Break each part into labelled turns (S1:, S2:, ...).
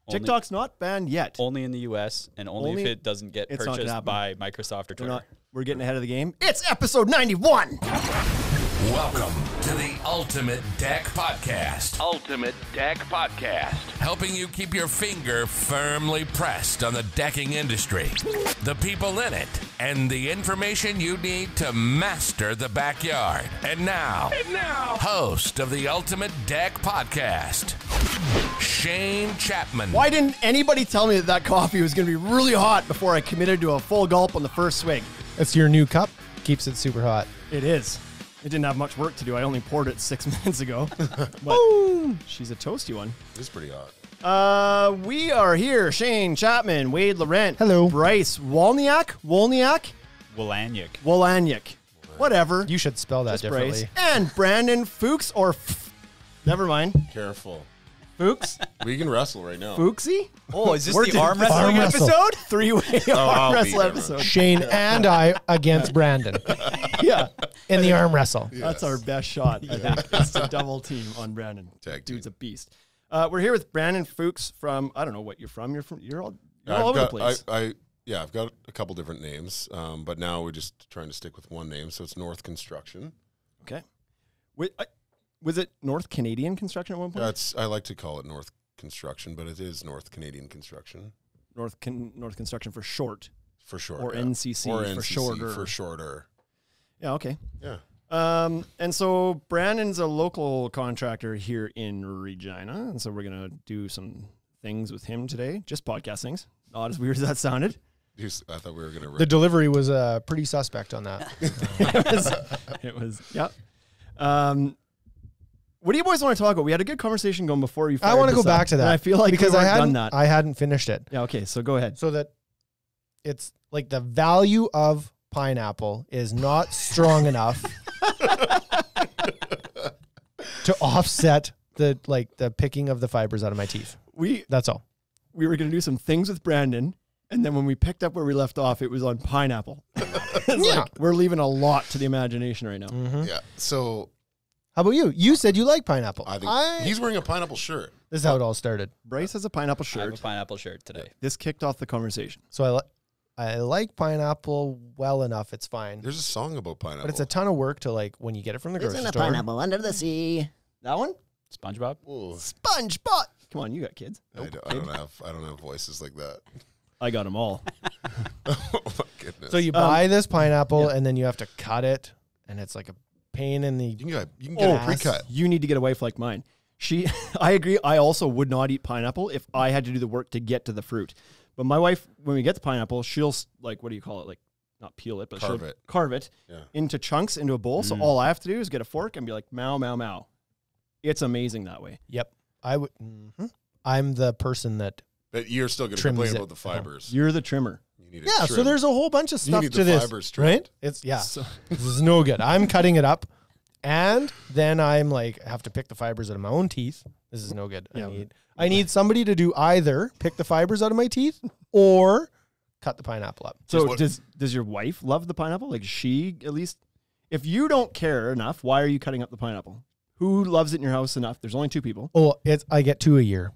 S1: TikTok's not banned yet.
S2: Only in the U.S. and only if it doesn't get purchased by Microsoft or Twitter.
S1: We're getting ahead of the game. It's episode 91.
S3: Welcome to the Ultimate Deck Podcast. Ultimate Deck Podcast. Helping you keep your finger firmly pressed on the decking industry, the people in it, and the information you need to master the backyard. And now, host of the Ultimate Deck Podcast, Shane Chapman.
S1: Why didn't anybody tell me that coffee was going to be really hot before I committed to a full gulp on the first swig?
S4: It's your new cup. Keeps it super hot.
S1: It is. It didn't have much work to do. I only poured it 6 minutes ago. But she's a toasty one.
S5: It's pretty hot.
S1: We are here. Shane Chapman, Wade Laurent.
S4: Hello.
S1: Bryce Wolniak. Wolaniuk. Whatever.
S4: You should spell that
S1: Just
S4: differently.
S1: Bryce. And Brandon Fuchs or never mind.
S5: Careful.
S1: Fuchs?
S5: We can wrestle right now.
S1: Fuchsy?
S2: Oh, is this
S1: We're
S2: the
S1: doing
S2: arm wrestling
S4: arm wrestle.
S2: episode?
S1: Three-way
S5: I'll
S1: arm
S5: be
S1: wrestle
S5: there,
S1: episode.
S4: Shane and I against Brandon
S1: Yeah.
S4: in the arm wrestle.
S1: That's our best shot, I think. It's a double team on Brandon.
S5: Tag team.
S1: Dude's a beast. We're here with Brandon Fuchs from, I don't know what you're from. You're all over the place.
S5: I've got a couple different names, but now we're just trying to stick with one name, so it's North Construction.
S1: Okay. Was it North Canadian Construction at one point?
S5: I like to call it North Construction, but it is North Canadian Construction.
S1: North Construction for short.
S5: For short.
S1: Or
S5: yeah.
S1: NCC
S5: or
S1: for
S5: NCC
S1: shorter.
S5: For shorter.
S1: Yeah, okay.
S5: Yeah.
S1: And so Brandon's a local contractor here in Regina, and so we're going to do some things with him today. Just podcast things. Not as weird as that sounded.
S5: I thought we were going to...
S4: The delivery was pretty suspect on that.
S1: It was, yeah. What do you boys want to talk about? We had a good conversation going before you.
S4: I want to go back to that.
S1: And I feel like
S4: because
S1: we
S4: I
S1: hadn't
S4: hadn't
S1: done that.
S4: I hadn't finished it.
S1: Yeah. Okay. So go ahead.
S4: So that it's like the value of pineapple is not strong enough to offset the picking of the fibers out of my teeth. That's all.
S1: We were going to do some things with Brandon, and then when we picked up where we left off, it was on pineapple. Like, we're leaving a lot to the imagination right now.
S4: Mm-hmm.
S5: Yeah. So...
S4: How about you? You said you like pineapple.
S5: I think he's wearing a pineapple shirt.
S4: This is how it all started.
S1: Bryce has a pineapple
S2: I have
S1: shirt.
S2: a pineapple shirt today.
S1: This kicked off the conversation.
S4: So I like pineapple well enough. It's fine.
S5: There's a song about pineapple.
S4: But it's a ton of work to when you get it from the grocery store.
S1: pineapple under the sea? That one?
S2: SpongeBob?
S5: Ooh.
S1: SpongeBob. Come on, you got kids.
S5: I don't have voices like that.
S1: I got them all.
S5: Oh my goodness.
S4: So you buy this pineapple and then you have to cut it, and it's like a pain in the...
S5: You can get it pre-cut.
S1: You need to get a wife like mine. I agree. I also would not eat pineapple if I had to do the work to get to the fruit. But my wife, when we get the pineapple, she'll what do you call it? Like, not peel it, but carve it into chunks into a bowl. So all I have to do is get a fork and be like, mow, mow, mow. It's amazing that way.
S4: Yep. I'm the person that...
S5: But you're still going to
S4: trims
S5: complain
S4: it.
S5: about the fibers.
S1: You're the trimmer.
S5: You need
S4: Yeah, so there's a whole bunch of stuff
S5: need
S4: to
S5: the
S4: this,
S5: fibers trimmed.
S4: right? It's this is no good. I'm cutting it up, and then I'm like have to pick the fibers out of my own teeth. This is no good.
S1: Yeah.
S4: I need somebody to do either pick the fibers out of my teeth or cut the pineapple up.
S1: So does your wife love the pineapple? Like she at least, if you don't care enough, why are you cutting up the pineapple? Who loves it in your house enough? There's only 2 people.
S4: Oh, I get 2 a year.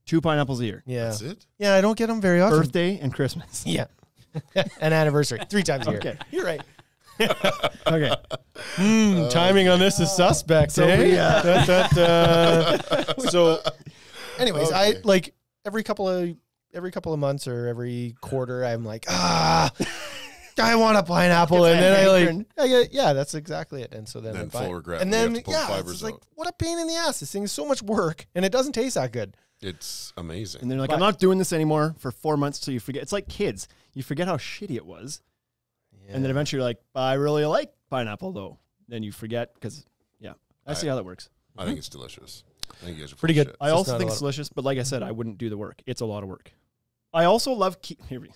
S1: 2 pineapples a year.
S4: Yeah,
S5: That's it?
S4: Yeah, I don't get them very often.
S1: Birthday and Christmas.
S4: Yeah, an anniversary 3 times a year.
S1: Okay.
S4: You're right.
S1: Okay.
S4: Timing on this is suspect.
S1: So
S4: So, anyways, I like every couple of months or every quarter, I'm like, I want a pineapple, and then I get, that's exactly it. And so then
S5: full regret.
S4: and
S5: when
S4: then
S5: you have to pull the fibers
S4: it's like,
S5: out.
S4: what a pain in the ass. This thing is so much work, and it doesn't taste that good.
S5: It's amazing.
S1: And they're like, I'm not doing this anymore for 4 months till you forget. It's like kids. You forget how shitty it was. Yeah. And then eventually you're like, I really like pineapple though. Then you forget because, I see how that works.
S5: I think it's delicious. I think you guys are
S4: Pretty good.
S5: shit.
S1: I also think it's delicious, but like I said, I wouldn't do the work. It's a lot of work. I also love
S4: Kiwis.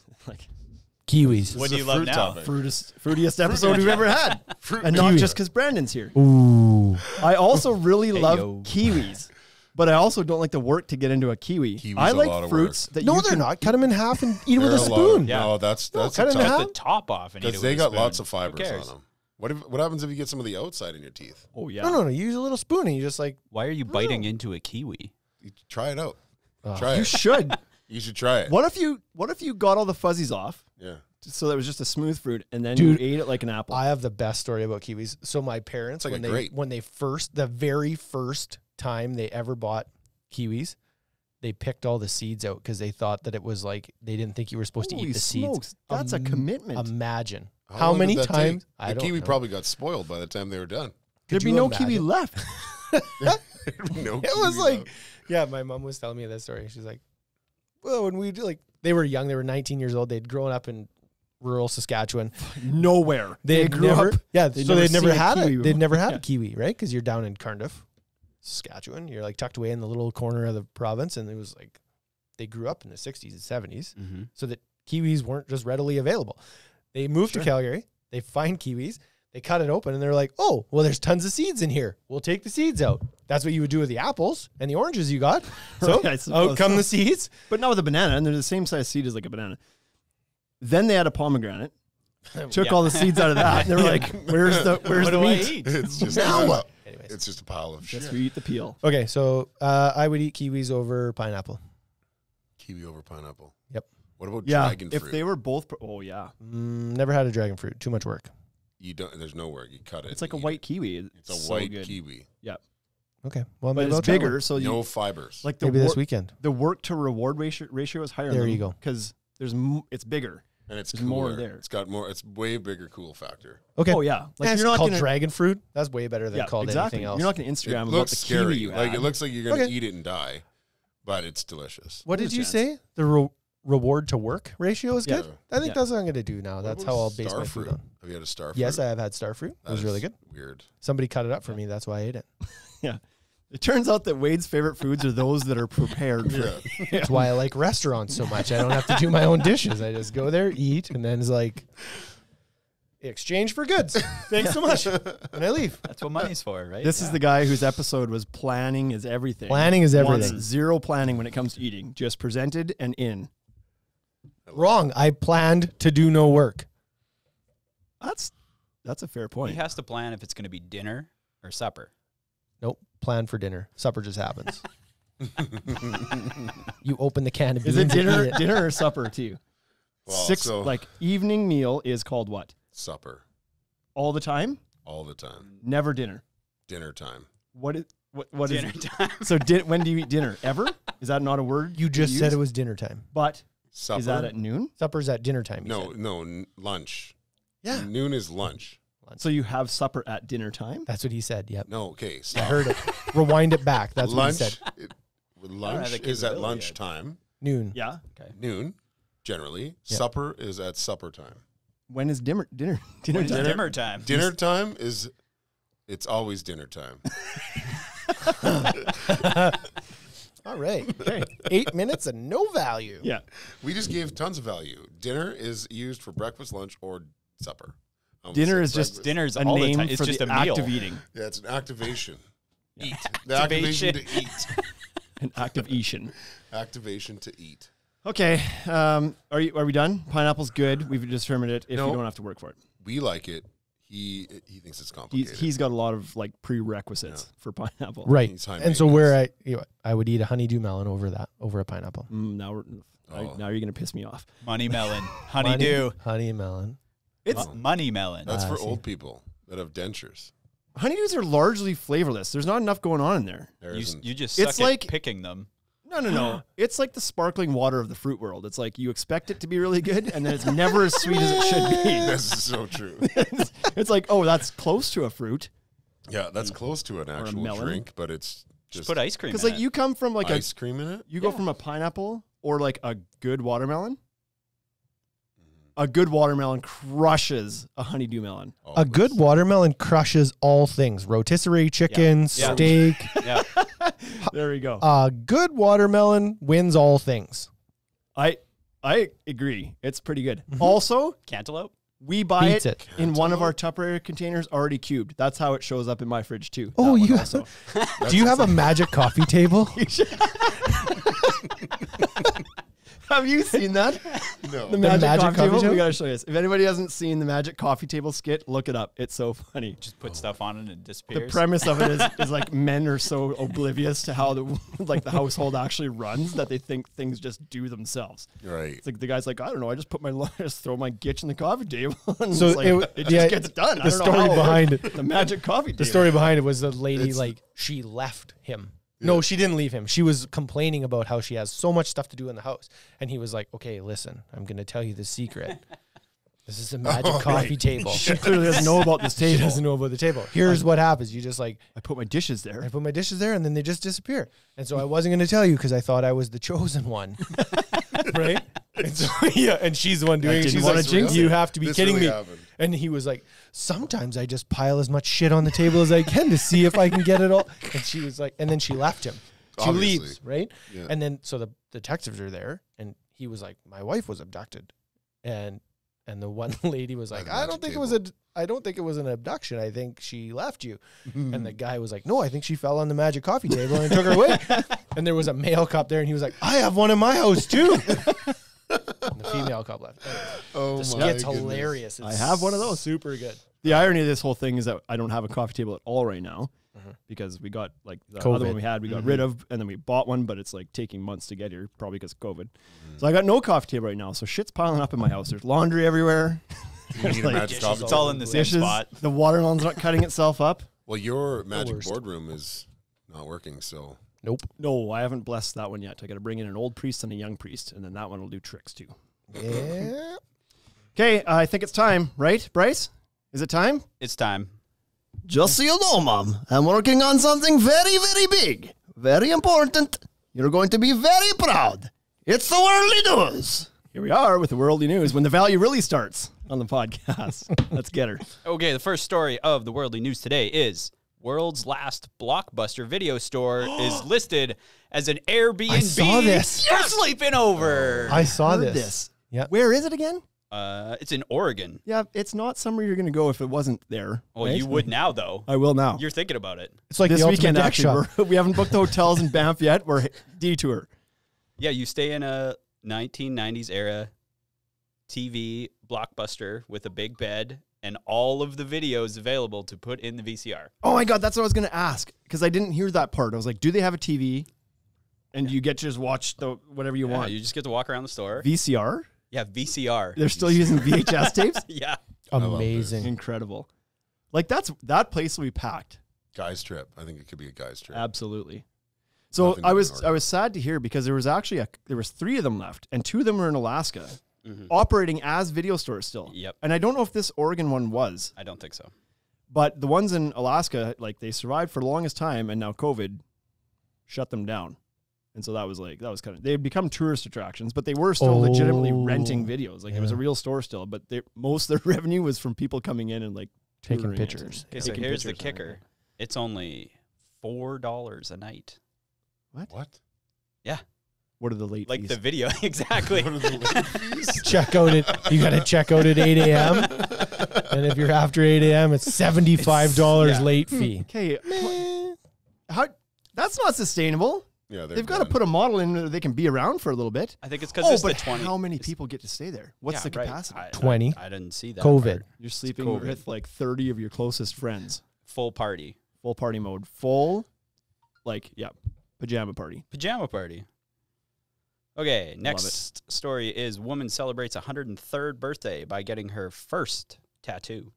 S2: What do you love now?
S1: fruitiest episode we've ever had. And not
S4: Kiwi.
S1: just because Brandon's here.
S4: Ooh.
S1: I also really love
S2: yo.
S1: kiwis. But I also don't like the work to get into a kiwi.
S5: Kiwi's
S1: I
S5: a
S1: like
S5: lot of
S1: fruits that
S4: No,
S1: you
S4: they're
S1: can
S4: not. Cut them in half and eat it with a
S5: They're
S4: spoon.
S2: Yeah.
S5: No, that's
S4: cut
S5: a
S4: it in
S5: tough.
S4: half.
S2: Cut the top off and eat it
S5: Because
S2: with
S5: they
S2: a
S5: got
S2: spoon.
S5: lots of
S2: Who
S5: fibers
S2: cares?
S5: on them. What happens if you get some of the outside in your teeth?
S1: Oh yeah.
S4: No. You use a little spoon and you just like...
S2: Why are you biting into a kiwi?
S5: You try it out. Try it.
S1: You should.
S5: You should try it.
S1: What if you got all the fuzzies off?
S5: Yeah.
S1: So that it was just a smooth fruit, and then you ate it like an apple.
S4: I have the best story about kiwis. So my parents,
S5: like
S4: the very first time they ever bought kiwis, they picked all the seeds out because they thought that it was like, they didn't think you were supposed to eat the seeds.
S1: That's a commitment.
S4: Imagine how many times
S5: the kiwi probably got spoiled by the time they were done.
S1: There'd be no kiwi left.
S4: It was like, yeah, my mom was telling me that story. She's like, well, when we they were young, they were 19 years old. They'd grown up in rural Saskatchewan.
S1: Nowhere.
S4: They grew up. Yeah, so they'd never had
S1: kiwi.
S4: They'd never had a kiwi, right? Because you're down in Cardiff, Saskatchewan. You're like tucked away in the little corner of the province, and it was like they grew up in the 60s and 70s, so that kiwis weren't just readily available. They moved to Calgary. They find kiwis. They cut it open, and they're like, oh, well, there's tons of seeds in here. We'll take the seeds out. That's what you would do with the apples and the oranges you got. So out come the seeds.
S1: But not with a banana, and they're the same size seed as like a banana. Then they had a pomegranate, took all the seeds out of that, and they were like, where's the meat?
S5: It's just
S4: Anyways.
S5: It's just a pile of shit.
S1: Yes, we eat the peel.
S4: Okay, so I would eat kiwis over pineapple.
S5: Kiwi over pineapple.
S4: Yep.
S5: What about dragon fruit?
S1: If they were both,
S4: never had a dragon fruit. Too much work.
S5: You don't. There's no work. You cut it.
S1: It's like a white kiwi.
S5: It's a white kiwi.
S1: Yeah.
S4: Okay. Well,
S1: but it's bigger, so
S5: no fibers.
S1: Like
S4: maybe this weekend.
S1: The work to reward ratio is higher.
S4: There you go.
S1: Because it's bigger
S5: and it's
S1: more there.
S5: It's got more. It's way bigger cool factor.
S4: Okay.
S1: Oh yeah.
S4: Like you're not called dragon fruit. That's way better than called anything else.
S1: You're not going to Instagram
S5: it
S1: about
S5: looks
S1: the
S5: scary.
S1: kiwi you
S5: like
S1: had.
S5: it looks like you're going to eat it and die, but it's delicious.
S4: What did you say? The reward to work ratio is good? I think that's what I'm going to do now. That's how I'll base my food on.
S5: Have you had a star fruit?
S4: Yes, I have had star fruit. It was really good.
S5: Weird.
S4: Somebody cut it up for me. That's why I ate it.
S1: Yeah. It turns out that Wade's favorite foods are those that are prepared.
S4: That's why I like restaurants so much. I don't have to do my own dishes. I just go there, eat, and then it's like, exchange for goods. Thanks so much. And I leave.
S2: That's what money's for, right?
S1: This is the guy whose episode was planning is everything.
S4: Planning is everything.
S1: Wants zero planning when it comes to eating. Just presented and in.
S4: Wrong. I planned to do no work.
S1: That's a fair point.
S2: He has to plan if it's going to be dinner or supper.
S4: Nope. Plan for dinner. Supper just happens. You open the can of beans.
S1: Is it dinner or supper to you?
S5: Well,
S1: evening meal is called what?
S5: Supper.
S1: All the time?
S5: All the time.
S1: Never dinner.
S5: Dinner time.
S1: What is
S2: dinner time?
S1: So when do you eat dinner? Ever? Is that not a word?
S4: You just said it was dinner time.
S1: But
S5: supper?
S1: Is that at noon?
S4: Supper's at dinner time.
S5: No, lunch.
S4: Yeah.
S5: Noon is lunch.
S1: So you have supper at dinner time?
S4: That's what he said. Yep.
S5: No, okay. Stop.
S4: I heard it. Rewind it back. That's
S5: lunch,
S4: what he said.
S5: Lunch is at lunchtime.
S4: Noon.
S1: Yeah.
S2: Okay.
S5: Noon, generally.
S4: Yep.
S5: Supper is at supper time.
S1: When is dinner time?
S2: Dinner time.
S5: Dinner time is, it's always dinner time.
S4: All right. Okay. 8 minutes and no value.
S1: Yeah.
S5: We just gave tons of value. Dinner is used for breakfast, lunch, or supper.
S1: Dinner is just
S2: dinner's
S1: a
S2: all
S1: name
S2: the time. It's
S1: for
S2: just
S1: the
S2: a
S1: act
S2: meal.
S1: of eating.
S5: Yeah, it's an activation. Eat. The activation to eat.
S1: An activation.
S5: Activation to eat.
S1: Okay. Are we done? Pineapple's good. We've determined it if you don't have to work for it.
S5: We like it. He thinks it's complicated.
S1: He's got a lot of prerequisites for pineapple.
S4: Right. And so where I would eat a honeydew melon over a pineapple.
S1: Now you're going to piss me off.
S2: Money melon. Honeydew.
S4: Honey melon.
S1: It's
S2: money melon.
S5: That's for old people that have dentures.
S1: Honeydews are largely flavorless. There's not enough going on in there.
S2: You just suck at picking them.
S1: No. It's like the sparkling water of the fruit world. It's like you expect it to be really good, and then it's never as sweet as it should be.
S5: That's so true.
S1: It's like, oh, that's close to a fruit.
S5: Yeah, that's close to an actual drink, but it's
S2: just put ice cream in it.
S1: Because like you come from like
S5: ice cream in it?
S1: You go from a pineapple or like a good watermelon. A good watermelon crushes a honeydew melon.
S4: A good watermelon crushes all things. Rotisserie chicken, steak.
S2: Yeah.
S1: There we go.
S4: A good watermelon wins all things.
S1: I agree. It's pretty good. Also,
S2: cantaloupe.
S1: We buy it in one of our Tupperware containers already cubed. That's how it shows up in my fridge too.
S4: Oh, you also. Do you have a magic coffee table?
S1: Have you seen that?
S5: No.
S1: The magic coffee table? We gotta show you this. If anybody hasn't seen the magic coffee table skit, look it up. It's so funny.
S2: Just put stuff on it and it disappears.
S1: The premise of it is like men are so oblivious to how the household actually runs that they think things just do themselves.
S5: Right.
S1: It's like the guy's like, I don't know, I just throw my gitch in the coffee table. And
S4: So
S1: it just gets done.
S4: The story behind it.
S1: The magic coffee table.
S4: The story behind it was the lady, she left him. Yeah. No, she didn't leave him. She was complaining about how she has so much stuff to do in the house. And he was like, okay, listen, I'm going to tell you the secret. This is a magic coffee table.
S1: She clearly doesn't know about this table.
S4: She doesn't know about the table. Here's what happens. You just I
S1: put my dishes there.
S4: I put my dishes there and then they just disappear. And so I wasn't going to tell you because I thought I was the chosen one. Right? And so, and she's the one doing it. She's like, you have to be kidding me. Happened. And he was like, sometimes I just pile as much shit on the table as I can to see if I can get it all. And she was like, and then she left him. She leaves, right? Yeah. And then so the detectives are there and he was like, my wife was abducted. And the one lady was like, I don't think it was an abduction. I think she left you. And the guy was like, no, I think she fell on the magic coffee table and took her away. And there was a male cop there and he was like, I have one in my house too. And the female cop left.
S5: Oh,
S4: the skit's hilarious.
S1: I have one of those.
S4: Super good.
S1: The irony of this whole thing is that I don't have a coffee table at all right now because we got the other one we had, we got rid of, and then we bought one, but it's taking months to get here, probably because of COVID. So I got no coffee table right now. So shit's piling up in my house. There's laundry everywhere.
S2: It's all in the same spot.
S1: The watermelon's not cutting itself up.
S5: Well, your magic boardroom is not working, so.
S4: Nope.
S1: No, I haven't blessed that one yet. I got to bring in an old priest and a young priest, and then that one will do tricks too.
S4: Yeah.
S1: Okay, I think it's time, right, Bryce? Is it time?
S2: It's time.
S1: Just so you know, Mom, I'm working on something very, very big, very important. You're going to be very proud. It's the Worldly News. Here we are with the Worldly News when the value really starts on the podcast. Let's get her.
S2: Okay, the first story of the Worldly News today is world's last Blockbuster video store is listed as an Airbnb
S4: I saw this.
S2: for sleeping over.
S4: I saw this.
S1: Yeah. Where is it again?
S2: It's in Oregon.
S1: Yeah, it's not somewhere you're going to go if it wasn't there.
S2: Well, right? You would now, though.
S1: I will now.
S2: You're thinking about it.
S4: It's like
S1: this weekend,
S4: actually.
S1: We haven't booked the hotels in Banff yet. We're detour.
S2: Yeah, you stay in a 1990s era TV Blockbuster with a big bed and all of the videos available to put in the VCR.
S1: Oh my God, that's what I was going to ask because I didn't hear that part. I was like, do they have a TV? And you get to just watch whatever you want.
S2: You just get to walk around the store.
S1: VCR?
S2: Yeah, VCR.
S1: They're still using VHS tapes?
S2: Yeah.
S4: Amazing.
S1: Incredible. That place will be packed.
S5: Guy's trip. I think it could be a guy's trip.
S1: Absolutely. So I was sad to hear because there was actually there was 3 of them left and 2 of them were in Alaska. Operating as video stores still.
S2: Yep.
S1: And I don't know if this Oregon one was.
S2: I don't think so.
S1: But the ones in Alaska, they survived for the longest time, and now COVID shut them down. And so that was kind of, they had become tourist attractions, but they were still legitimately renting videos. It was a real store still, but most of their revenue was from people coming in and
S4: taking pictures.
S2: Okay, so here's the kicker. It's only $4 a night.
S5: What?
S2: Yeah.
S1: What are the late fees?
S2: The video, exactly.
S5: What are the late fees?
S4: Check out you got to check out at 8 a.m. And if you're after 8 a.m., it's $75 late fee.
S1: Okay. That's not sustainable.
S5: Yeah,
S1: they've got to put a model in where they can be around for a little bit.
S2: I think it's because it's the 20.
S1: How many people get to stay there? What's the capacity?
S4: 20.
S2: I didn't see that.
S4: COVID.
S2: Part.
S1: You're sleeping with 30 of your closest friends.
S2: Full party.
S1: Full party mode. Full, pajama party.
S2: Pajama party. Okay, next story is woman celebrates 103rd birthday by getting her first tattoo.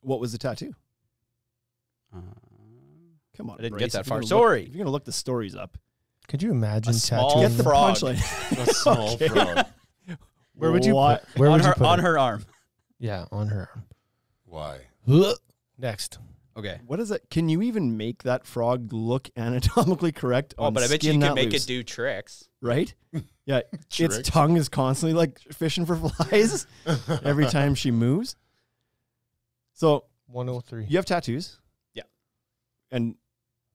S1: What was the tattoo? Come on,
S2: I didn't
S1: Bryce,
S2: get that far. Sorry.
S1: If you're going to look the stories up.
S4: Could you imagine
S2: small
S1: Get the
S2: frog.
S1: punchline.
S5: A small frog.
S4: Where would you put
S2: on her arm.
S4: Yeah, on her arm.
S5: Why?
S4: Next.
S2: Okay.
S1: What is it? Can you even make that frog look anatomically correct?
S2: Oh, but I bet you can make it do tricks.
S1: Right? Yeah. Its tongue is constantly fishing for flies every time she moves. So
S4: 103.
S1: You have tattoos?
S2: Yeah.
S1: And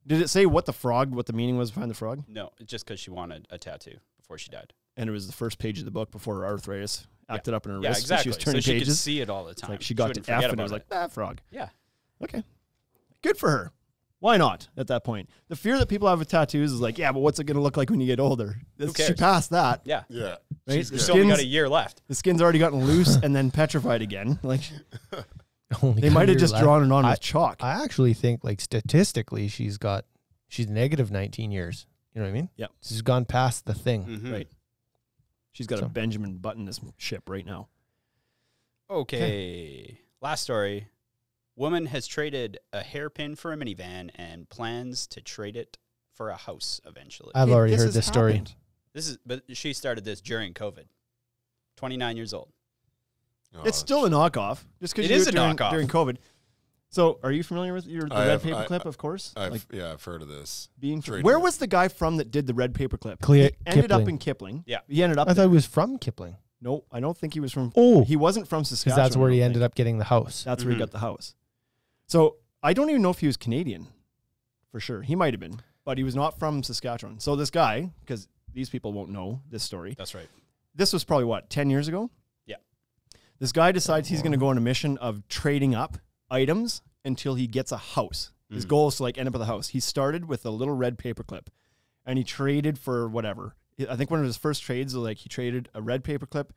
S1: did it say what the meaning was behind the frog?
S2: No, just because she wanted a tattoo before she died.
S1: And it was the first page of the book before her arthritis acted up in her wrist.
S2: Exactly.
S1: She was turning
S2: so she
S1: pages.
S2: could see it all the time.
S1: She got to F and it was frog.
S2: Yeah.
S1: Okay. Good for her. Why not at that point? The fear that people have with tattoos is like, yeah, but what's it going to look like when you get older? She passed that.
S2: Yeah.
S5: Yeah.
S1: Right?
S2: She's still got a year left.
S1: The skin's already gotten loose and then petrified again. Like
S4: Only
S1: they might have just
S4: left.
S1: drawn it on with chalk.
S4: I actually think, like, statistically, she's negative 19 years. You know what I mean?
S1: Yeah.
S4: She's gone past the thing.
S2: Mm-hmm.
S1: Right. She's got a Benjamin Button this ship right now.
S2: Okay. Last story. Woman has traded a hairpin for a minivan and plans to trade it for a house eventually.
S4: I've already heard this story.
S2: But she started this during COVID. 29 years old.
S5: Oh,
S1: It's still a knockoff. Just because
S2: It is a
S1: during
S2: knockoff.
S1: COVID. So, are you familiar with the red paper clip? Of course.
S5: I've heard of this.
S1: Where was the guy from that did the red paper clip?
S4: He
S1: ended up in Kipling.
S2: Yeah,
S1: he ended up.
S4: I thought he was from Kipling.
S1: No, I don't think he was from.
S4: Oh,
S1: he wasn't from Saskatchewan.
S4: Because that's where he ended up getting the house.
S1: That's where he got the house. So I don't even know if he was Canadian, for sure. He might have been, but he was not from Saskatchewan. So this guy, because these people won't know this story.
S2: That's right.
S1: This was probably 10 years ago.
S2: Yeah.
S1: This guy decides he's going to go on a mission of trading up items until he gets a house. His goal is to end up with a house. He started with a little red paperclip, and he traded for whatever. I think one of his first trades was he traded a red paperclip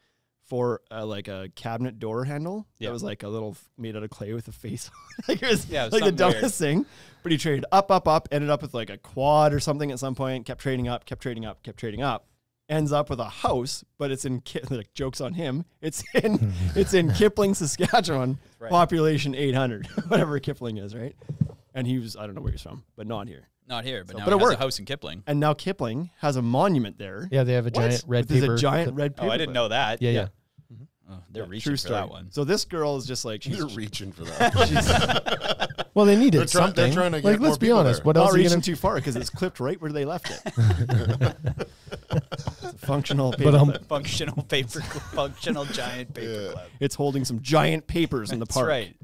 S1: for a cabinet door handle that was a little made out of clay with a face. It was the dumbest thing. But he traded up, ended up with a quad or something at some point. Kept trading up. Ends up with a house, but it's in jokes on him. It's in Kipling, Saskatchewan, right. Population 800, whatever Kipling is, right? And he was, I don't know where he's from, but not here.
S2: Not here, but now he has a house in Kipling.
S1: And now Kipling has a monument there.
S4: Yeah, they have a giant red paper.
S1: There's a giant red paper.
S2: Oh, I didn't know that.
S4: Yeah.
S2: Mm-hmm. Oh, they're reaching for that one.
S1: So this girl is just
S5: they're reaching for that.
S4: Well, they needed something.
S5: They're trying to get
S4: let's be honest.
S5: There.
S4: What else?
S1: Not reaching too far because it's clipped right where they left it. It's a functional paper.
S2: Functional giant paper clip.
S1: It's holding some giant papers in the park.
S2: That's right.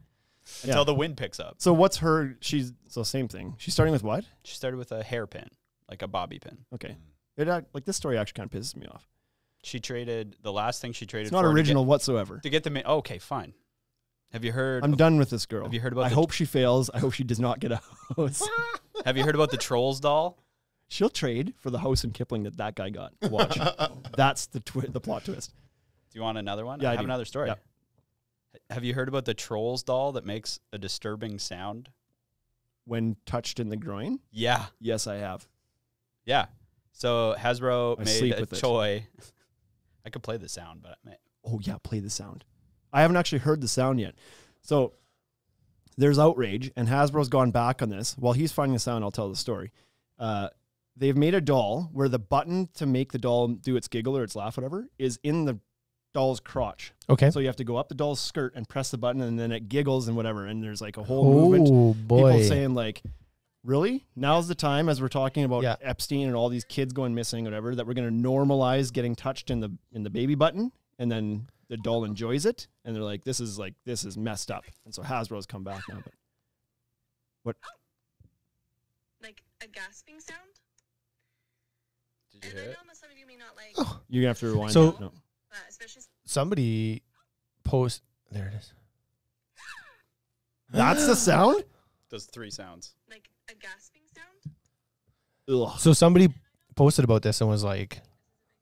S2: Until the wind picks up.
S1: So what's her? Same thing. She's starting with what?
S2: She started with a hairpin, like a bobby pin.
S1: Okay. This story actually kind of pisses me off.
S2: She traded the last thing she traded.
S1: It's not original whatsoever.
S2: To get the okay, fine. Have you heard?
S1: I'm done with this girl.
S2: Have you heard about?
S1: I hope she fails. I hope she does not get a house.
S2: Have you heard about the Trolls doll?
S1: She'll trade for the house in Kipling that guy got. Watch. That's the plot twist.
S2: Do you want another one?
S1: Yeah,
S2: I have another story.
S1: Yeah.
S2: Have you heard about the Trolls doll that makes a disturbing sound
S1: when touched in the groin?
S2: Yeah.
S1: Yes, I have.
S2: Yeah. So Hasbro made a toy. I could play the sound, but
S1: oh yeah, play the sound. I haven't actually heard the sound yet. So there's outrage, and Hasbro's gone back on this. While he's finding the sound, I'll tell the story. They've made a doll where the button to make the doll do its giggle or its laugh, whatever, is in the doll's crotch.
S4: Okay.
S1: So you have to go up the doll's skirt and press the button, and then it giggles and whatever. And there's a whole movement.
S4: Boy.
S1: People saying really? Now's the time, as we're talking about Epstein and all these kids going missing, whatever, that we're going to normalize getting touched in the baby button, and then the doll enjoys it, and they're like, this is messed up. And so Hasbro's come back now. But what?
S6: Like a gasping sound.
S2: Did you hear it?
S6: I know some of you may not like.
S1: Oh. You're gonna have to rewind.
S4: So
S1: that. No.
S6: Especially
S4: somebody post. There it is.
S1: That's the sound.
S2: Does 3 sounds.
S6: Like a gasping sound.
S1: Ugh.
S4: So somebody posted about this and was like,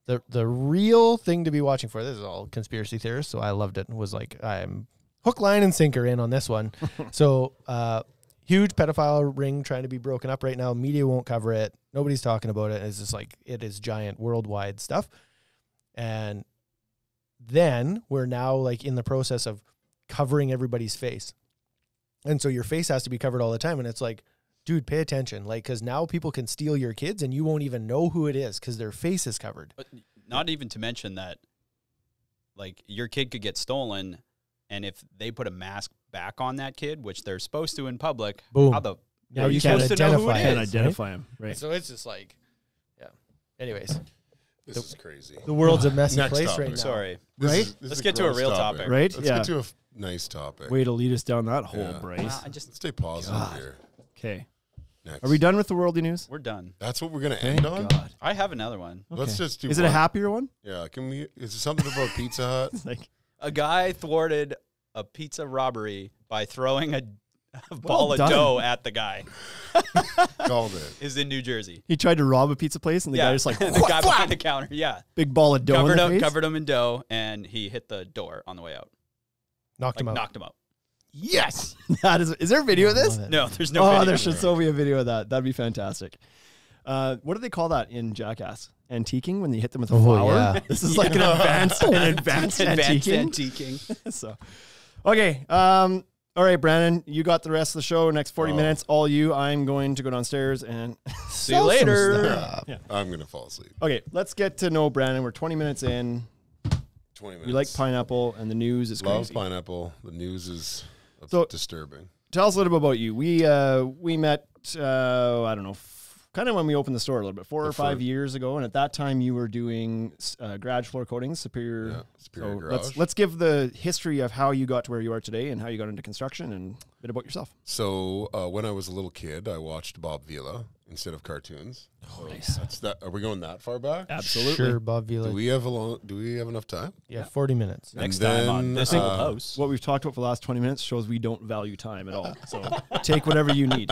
S4: the real thing to be watching for. This is all conspiracy theorists, so I loved it. And was like, I'm hook, line, and sinker in on this one. So huge pedophile ring trying to be broken up right now. Media won't cover it. Nobody's talking about it. It's just it is giant worldwide stuff. And then we're now in the process of covering everybody's face. And so your face has to be covered all the time. And it's dude, pay attention. Because now people can steal your kids and you won't even know who it is because their face is covered.
S2: But not even to mention that, your kid could get stolen, and if they put a mask back on that kid, which they're supposed to in public,
S4: boom.
S2: Now you can't
S1: identify him. Right.
S4: So it's just yeah. Anyways.
S5: This is crazy.
S4: The world's a messy
S5: Next
S4: place
S5: topic.
S4: right now.
S2: Sorry.
S5: Let's
S2: get to a real topic.
S1: Right?
S5: Let's get to a nice topic.
S1: Way to lead us down that hole, Bryce.
S5: Let's stay positive here.
S1: Okay.
S5: Next.
S1: Are we done with the worldly news?
S2: We're done.
S5: That's what we're going to end on?
S1: God.
S2: I have another one.
S1: Okay.
S5: Let's just do
S1: Is it a happier one?
S5: Yeah. Is it something about Pizza Hut?
S2: A guy thwarted a pizza robbery by throwing ball of
S1: done.
S2: dough at the guy.
S5: Called it.
S2: Is in New Jersey.
S1: He tried to rob a pizza place, and the guy just like
S2: the guy behind the counter. Yeah,
S1: big ball of dough in the face.
S2: covered him in dough, and he hit the door on the way out.
S4: Knocked him out.
S2: Knocked him out.
S1: Yes, that is there a video of this?
S2: No, there's no.
S1: Oh,
S2: video.
S1: there should so be a video of that. That'd be fantastic. What do they call that in Jackass? Antiquing, when you hit them with a flower.
S4: yeah.
S1: This is like an advanced antiquing.
S2: antiquing.
S1: So, okay. All right, Brandon, you got the rest of the show. Next 40 minutes, all you. I'm going to go downstairs and
S2: See you later.
S1: Yeah.
S5: I'm going to fall asleep.
S1: Okay, let's get to know Brandon. We're 20 minutes in.
S5: 20 minutes.
S1: We like pineapple, and the news is
S5: Love
S1: crazy.
S5: pineapple. The news is disturbing.
S1: Tell us a little bit about you. We met, I don't know, kind of when we opened the store a little bit, 4 or 5 years ago, and at that time you were doing garage floor coatings, Superior.
S5: Superior
S1: So
S5: Garage.
S1: let's give the history of how you got to where you are today and how you got into construction and a bit about yourself.
S5: So when I was a little kid, I watched Bob Vila instead of cartoons.
S1: Oh, nice.
S5: That's that. Are we going that far back?
S1: Absolutely.
S4: Sure, Bob Vila.
S5: Do we have enough time?
S4: Yeah, 40 minutes.
S2: Next
S5: And
S2: time on
S5: then,
S2: this old house.
S1: What we've talked about for the last 20 minutes shows we don't value time at all. So take whatever you need.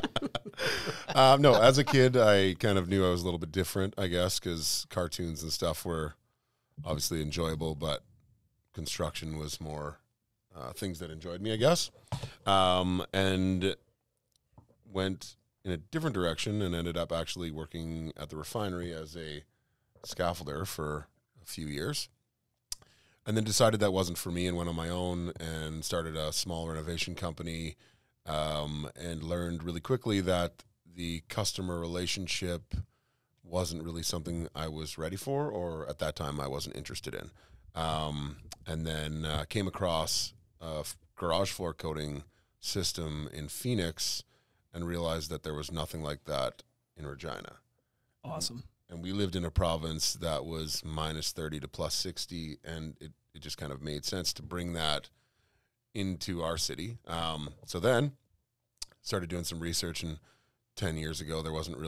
S5: No, as a kid, I kind of knew I was a little bit different, I guess, because cartoons and stuff were obviously enjoyable, but construction was more things that enjoyed me, I guess. And went in a different direction and ended up actually working at the refinery as a scaffolder for a few years. And then decided that wasn't for me and went on my own and started a small renovation company, and learned really quickly that the customer relationship wasn't really something I was ready for, or at that time I wasn't interested in. And then came across a garage floor coating system in Phoenix and realized that there was nothing like that in Regina.
S1: Awesome.
S5: And we lived in a province that was minus 30 to plus 60, and it just kind of made sense to bring that into our city. So then started doing some research, and 10 years ago, there wasn't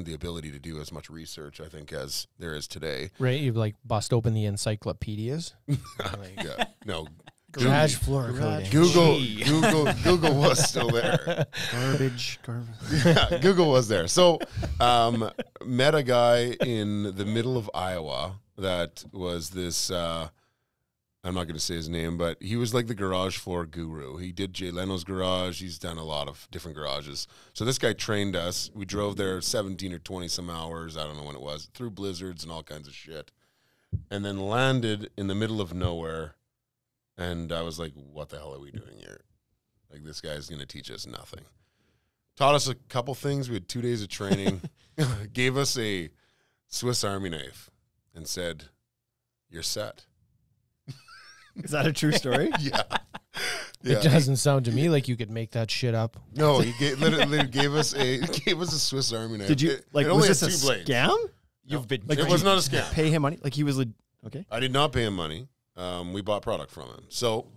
S5: the ability to do as much research, I think, as there is today.
S4: Right? You've like bust open the encyclopedias.
S5: Yeah, no.
S4: Garage floor coating.
S5: Google was still there.
S1: Garbage.
S5: Yeah, Google was there. So, met a guy in the middle of Iowa that was this, I'm not going to say his name, but he was like the garage floor guru. He did Jay Leno's garage. He's done a lot of different garages. So this guy trained us. We drove there 17 or 20 some hours. I don't know when it was, through blizzards and all kinds of shit. And then landed in the middle of nowhere. And I was like, what the hell are we doing here? Like, this guy's going to teach us nothing. Taught us a couple things. We had 2 days of training. Gave us a Swiss Army knife and said, you're set.
S1: Is that a true story?
S5: Yeah.
S4: It doesn't sound to me like you could make that shit up.
S5: No, he literally gave us a Swiss Army knife.
S1: Did you,
S5: It
S1: was
S5: only
S1: this
S5: had
S1: a
S5: 2 blades.
S1: scam?
S5: It was not a scam.
S1: Pay him money? Like he was okay.
S5: I did not pay him money. We bought product from him. So,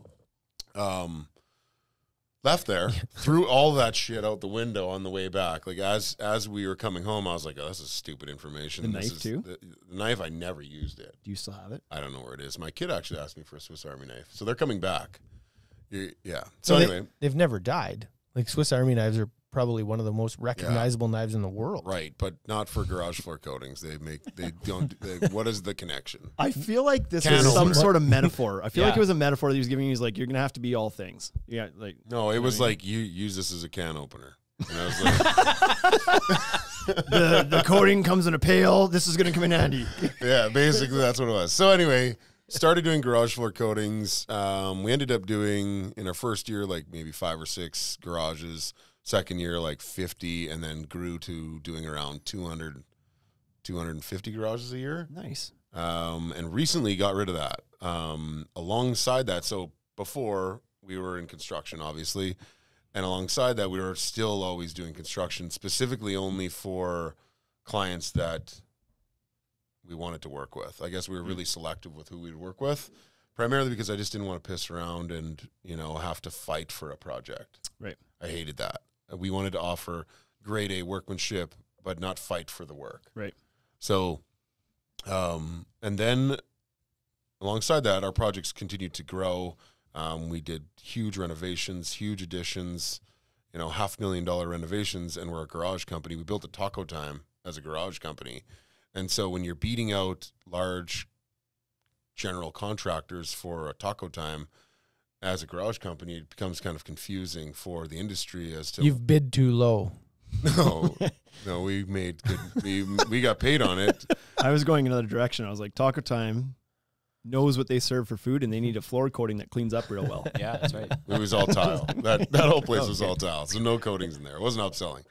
S5: left there, threw all that shit out the window on the way back. Like as we were coming home, I was like, oh, this is stupid information.
S1: The knife too?
S5: The knife, I never used it.
S1: Do you still have it?
S5: I don't know where it is. My kid actually asked me for a Swiss Army knife. So they're coming back. Yeah. So anyway.
S4: They've never died. Like Swiss Army knives are probably one of the most recognizable knives in the world.
S5: Right, but not for garage floor coatings. What is the connection?
S1: I feel like this
S5: Can
S1: was some
S5: opener.
S1: sort of metaphor. I feel like
S2: Yeah.
S1: it was a metaphor that he was giving. He's like, you're going to have to be all things. Yeah, like
S5: No, it was like, you use this as a can opener. And I was like,
S1: the coating comes in a pail. This is going to come in handy.
S5: yeah, basically that's what it was. So anyway, started doing garage floor coatings. We ended up doing, in our first year, like maybe 5 or 6 garages. Second year, like 50, and then grew to doing around 200, 250 garages a year.
S1: Nice.
S5: And recently got rid of that. Alongside that, so before we were in construction, obviously, and alongside that, we were still always doing construction, specifically only for clients that we wanted to work with. I guess we were really selective with who we'd work with, primarily because I just didn't want to piss around and, have to fight for a project.
S1: Right.
S5: I hated that. We wanted to offer grade A workmanship, but not fight for the work.
S1: Right.
S5: So, and then alongside that, our projects continued to grow. We did huge renovations, huge additions, $500,000 renovations, and we're a garage company. We built a Taco Time as a garage company. And so when you're beating out large general contractors for a Taco Time as a garage company, it becomes kind of confusing for the industry as to...
S4: You've bid too low.
S5: No, we made good. We got paid on it.
S1: I was going another direction. I was like, Taco Time knows what they serve for food, and they need a floor coating that cleans up real well.
S2: Yeah, that's right.
S5: It was all tile. That whole place was all tile, so no coatings in there. It wasn't upselling.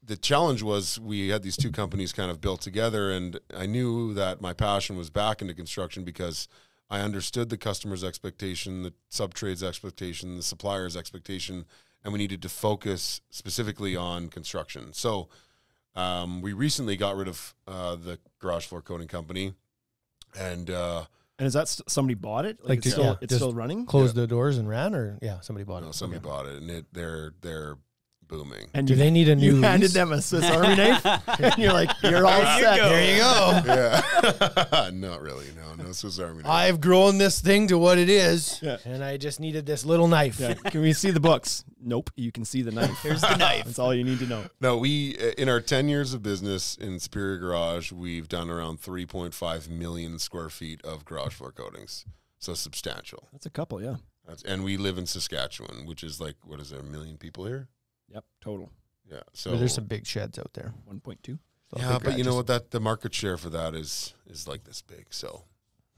S5: The challenge was we had these two companies kind of built together, and I knew that my passion was back into construction because I understood the customer's expectation, the sub-trade's expectation, the supplier's expectation, and we needed to focus specifically on construction. So we recently got rid of the garage floor coating company, and
S1: is that somebody bought it? Like it's still running?
S4: Closed the doors and ran, or somebody bought it.
S5: No, somebody bought it, and they're booming.
S1: And
S4: do they need a new
S1: you
S4: lease?
S1: handed them a Swiss Army knife, and you're like, you're all set.
S4: There you go.
S5: Yeah, not really. No Swiss Army knife.
S4: I've grown this thing to what it is,
S1: Yeah.
S4: and I just needed this little knife.
S1: Yeah. Can we see the books? Nope. You can see the knife. Here's the knife. That's all you need to know.
S5: No, we in our 10 years of business in Superior Garage, we've done around 3.5 million square feet of garage floor coatings. So substantial.
S1: That's a couple, yeah.
S5: And we live in Saskatchewan, which is like, what is there, 1 million people here?
S1: Yep, total.
S5: Yeah. So
S4: But there's some big sheds out there.
S1: 1.2.
S5: Yeah, but you know what? The market share for that is like this big. So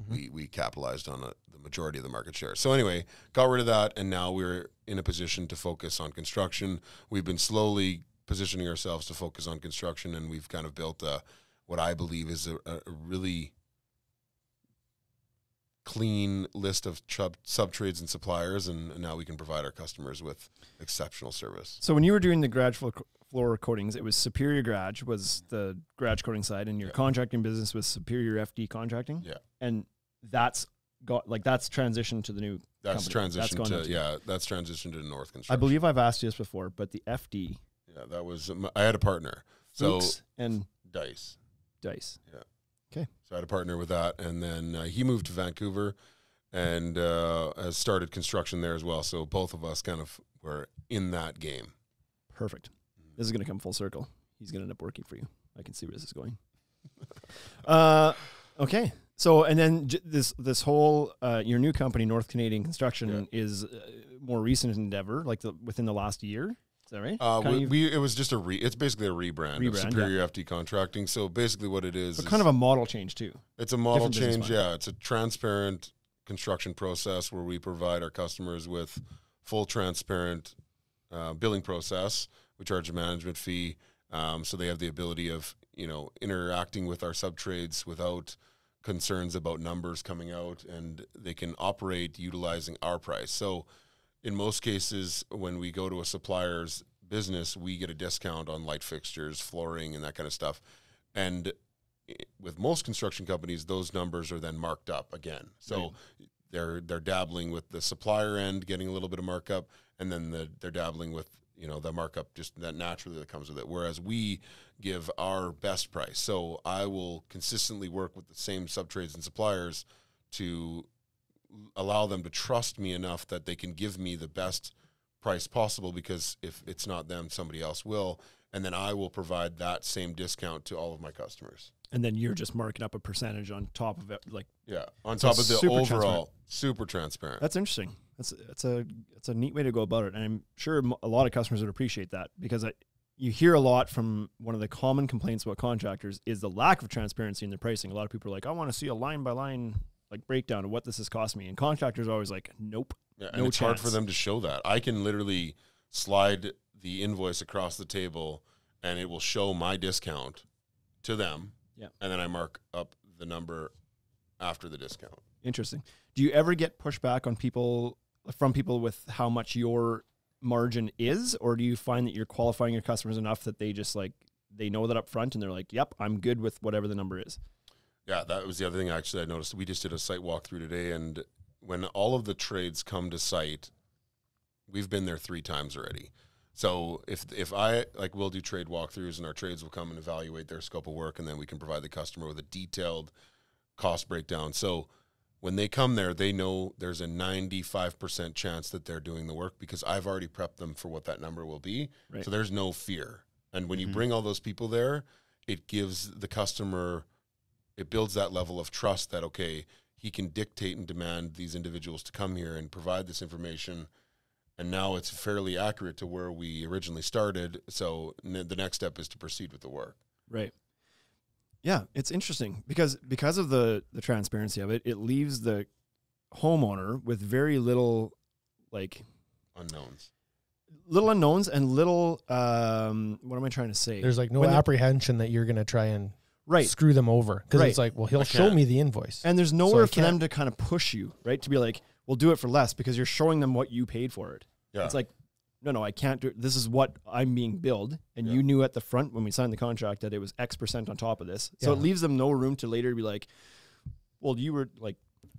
S5: we capitalized on the majority of the market share. So anyway, got rid of that, and now we're in a position to focus on construction. We've been slowly positioning ourselves to focus on construction, and we've kind of built what I believe is a really clean list of sub-trades and suppliers, and now we can provide our customers with exceptional service.
S1: So when you were doing the garage floor coatings, it was Superior Garage was the garage coating side, and your contracting business was Superior FD Contracting?
S5: Yeah.
S1: And that's transitioned to the new
S5: That's
S1: company.
S5: That's transitioned to North Construction.
S1: I believe I've asked you this before, but the FD.
S5: Yeah, that was, I had a partner.
S1: Fuchs and
S5: Dice.
S1: Yeah.
S5: Okay. So I had a partner with that, and then he moved to Vancouver and has started construction there as well. So both of us kind of were in that game.
S1: Perfect. This is going to come full circle. He's going to end up working for you. I can see where this is going. Okay. So, and then this whole, your new company, North Canadian Construction, is more recent endeavor, like within the last year. Is that right?
S5: It was just it's basically a rebrand of Superior FD Contracting. So basically what it is
S1: kind of a model change too.
S5: It's a model change, yeah. It's a transparent construction process where we provide our customers with full transparent billing process. We charge a management fee, so they have the ability of, interacting with our sub-trades without concerns about numbers coming out, and they can operate utilizing our price. So in most cases, when we go to a supplier's business, we get a discount on light fixtures, flooring, and that kind of stuff. And with most construction companies, those numbers are then marked up again. So they're dabbling with the supplier end, getting a little bit of markup, and then they're dabbling with the markup just that naturally that comes with it. Whereas we give our best price. So I will consistently work with the same sub-trades and suppliers to allow them to trust me enough that they can give me the best price possible, because if it's not them, somebody else will, and then I will provide that same discount to all of my customers.
S1: And then you're just marking up a percentage on top of it,
S5: on top of the overall super transparent.
S1: That's interesting. It's a neat way to go about it, and I'm sure a lot of customers would appreciate that, because you hear a lot from one of the common complaints about contractors is the lack of transparency in their pricing. A lot of people are like, I want to see a line by line breakdown of what this has cost me, and contractors are always like, nope.
S5: Yeah, and it's hard for them to show that. I can literally slide the invoice across the table, and it will show my discount to them. Yeah, and then I mark up the number after the discount.
S1: Interesting. Do you ever get pushback from people with how much your margin is, or do you find that you're qualifying your customers enough that they just they know that up front and they're like, yep, I'm good with whatever the number is?
S5: Yeah, that was the other thing actually I noticed. We just did a site walkthrough today, and when all of the trades come to site, we've been there 3 times already. So if I, we'll do trade walkthroughs, and our trades will come and evaluate their scope of work, and then we can provide the customer with a detailed cost breakdown. So when they come there, they know there's a 95% chance that they're doing the work because I've already prepped them for what that number will be. Right. So there's no fear. And when you bring all those people there, it gives the customer, it builds that level of trust that, okay, he can dictate and demand these individuals to come here and provide this information. And now it's fairly accurate to where we originally started. So the next step is to proceed with the work.
S1: Right. Yeah, it's interesting because of the transparency of it, it leaves the homeowner with very little
S5: unknowns
S1: and little what am I trying to say?
S4: There's like no apprehension that you're going to try and screw them over because it's like, well, he'll show me the invoice.
S1: And there's nowhere for them to kind of push you, right? To be like, we'll do it for less because you're showing them what you paid for it. Yeah. It's like, no, I can't do it. This is what I'm being billed. And you knew at the front when we signed the contract that it was X% on top of this. So it leaves them no room to later be like, well, you were like,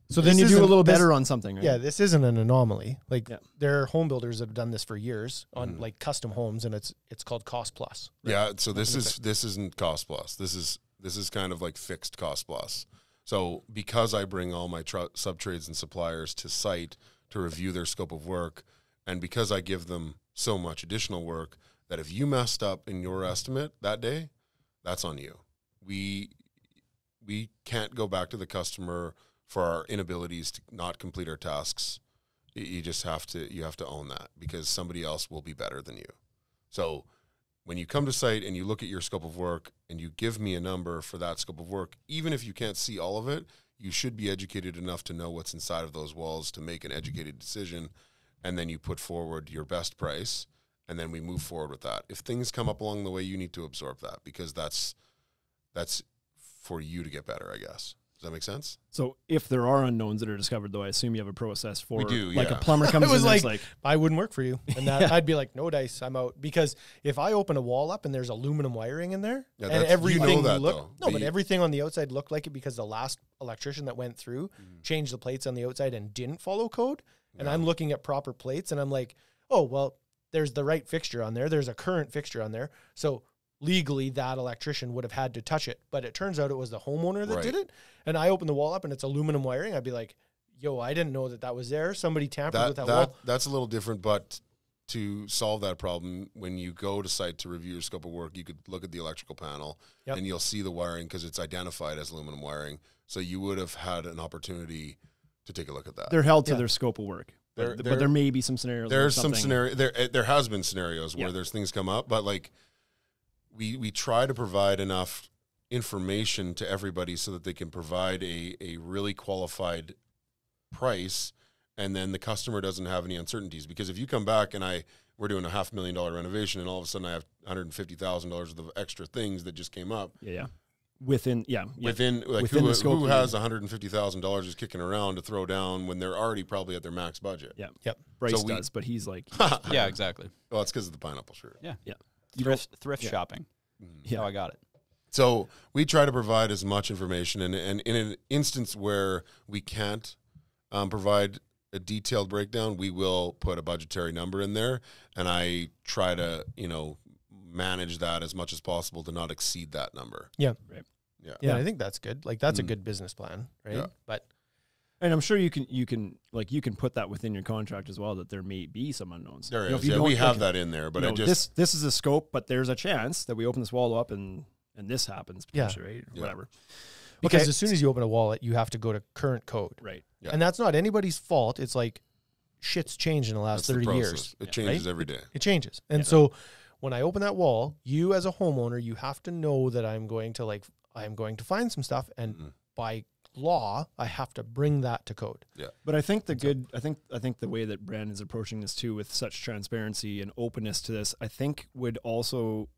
S1: so then you do a little better on something, right?
S4: Yeah, this isn't an anomaly. Like their home builders have done this for years on like custom homes, and it's called cost plus.
S5: Right? Yeah, so this isn't cost plus. This is kind of like fixed cost plus. So because I bring all my sub-trades and suppliers to site to review their scope of work, and because I give them so much additional work that if you messed up in your estimate that day, that's on you. We can't go back to the customer for our inabilities to not complete our tasks. You just have to own that because somebody else will be better than you. So when you come to site and you look at your scope of work and you give me a number for that scope of work, even if you can't see all of it, you should be educated enough to know what's inside of those walls to make an educated decision. And then you put forward your best price, and then we move forward with that. If things come up along the way, you need to absorb that because that's for you to get better, I guess. Does that make sense?
S1: So if there are unknowns that are discovered, though, I assume you have a process for.
S5: We do,
S1: like a plumber comes in and like,
S4: I wouldn't work for you. And that I'd be like, no dice, I'm out. Because if I open a wall up and there's aluminum wiring in there, and everything but everything on the outside looked like it because the last electrician that went through changed the plates on the outside and didn't follow code. And I'm looking at proper plates and I'm like, oh, well, there's the right fixture on there. There's a current fixture on there. So legally that electrician would have had to touch it. But it turns out it was the homeowner that did it. And I open the wall up and it's aluminum wiring. I'd be like, yo, I didn't know that was there. Somebody tampered with that wall.
S5: That's a little different, but to solve that problem, when you go to site to review your scope of work, you could look at the electrical panel and you'll see the wiring because it's identified as aluminum wiring. So you would have had an opportunity to take a look at that.
S1: They're held to their scope of work. But there may be some scenarios.
S5: There's some scenario. There has been scenarios where there's things come up, but like we try to provide enough information to everybody so that they can provide a really qualified price, and then the customer doesn't have any uncertainties. Because if you come back and we're doing a $500,000 renovation, and all of a sudden I have $150,000 worth of extra things that just came up.
S1: Within
S5: like
S1: within
S5: who has $150,000 just kicking around to throw down when they're already probably at their max budget.
S1: Bryce does, but he's like
S2: yeah, exactly.
S5: Well, it's because of the pineapple shirt.
S2: Thrift shopping. How I got it.
S5: So we try to provide as much information, and in an instance where we can't provide a detailed breakdown, we will put a budgetary number in there, and I try to manage that as much as possible to not exceed that number.
S4: Yeah. I think that's good. Like that's a good business plan, right?
S5: Yeah.
S1: And I'm sure you can put that within your contract as well, that there may be some unknowns.
S5: There is. We have that in there, but
S1: this is a scope, but there's a chance that we open this wall up and this happens potentially, right? Or whatever.
S4: Because as soon as you open a wallet, you have to go to current code.
S1: Right.
S5: Yeah.
S4: And that's not anybody's fault. It's like shit's changed in the last 30 years.
S5: It changes every day.
S4: It changes. And so when I open that wall, you as a homeowner, you have to know that I'm going to find some stuff, and by law, I have to bring that to code.
S5: Yeah.
S1: But I think I think the way that Brandon's approaching this too, with such transparency and openness to this, I think would also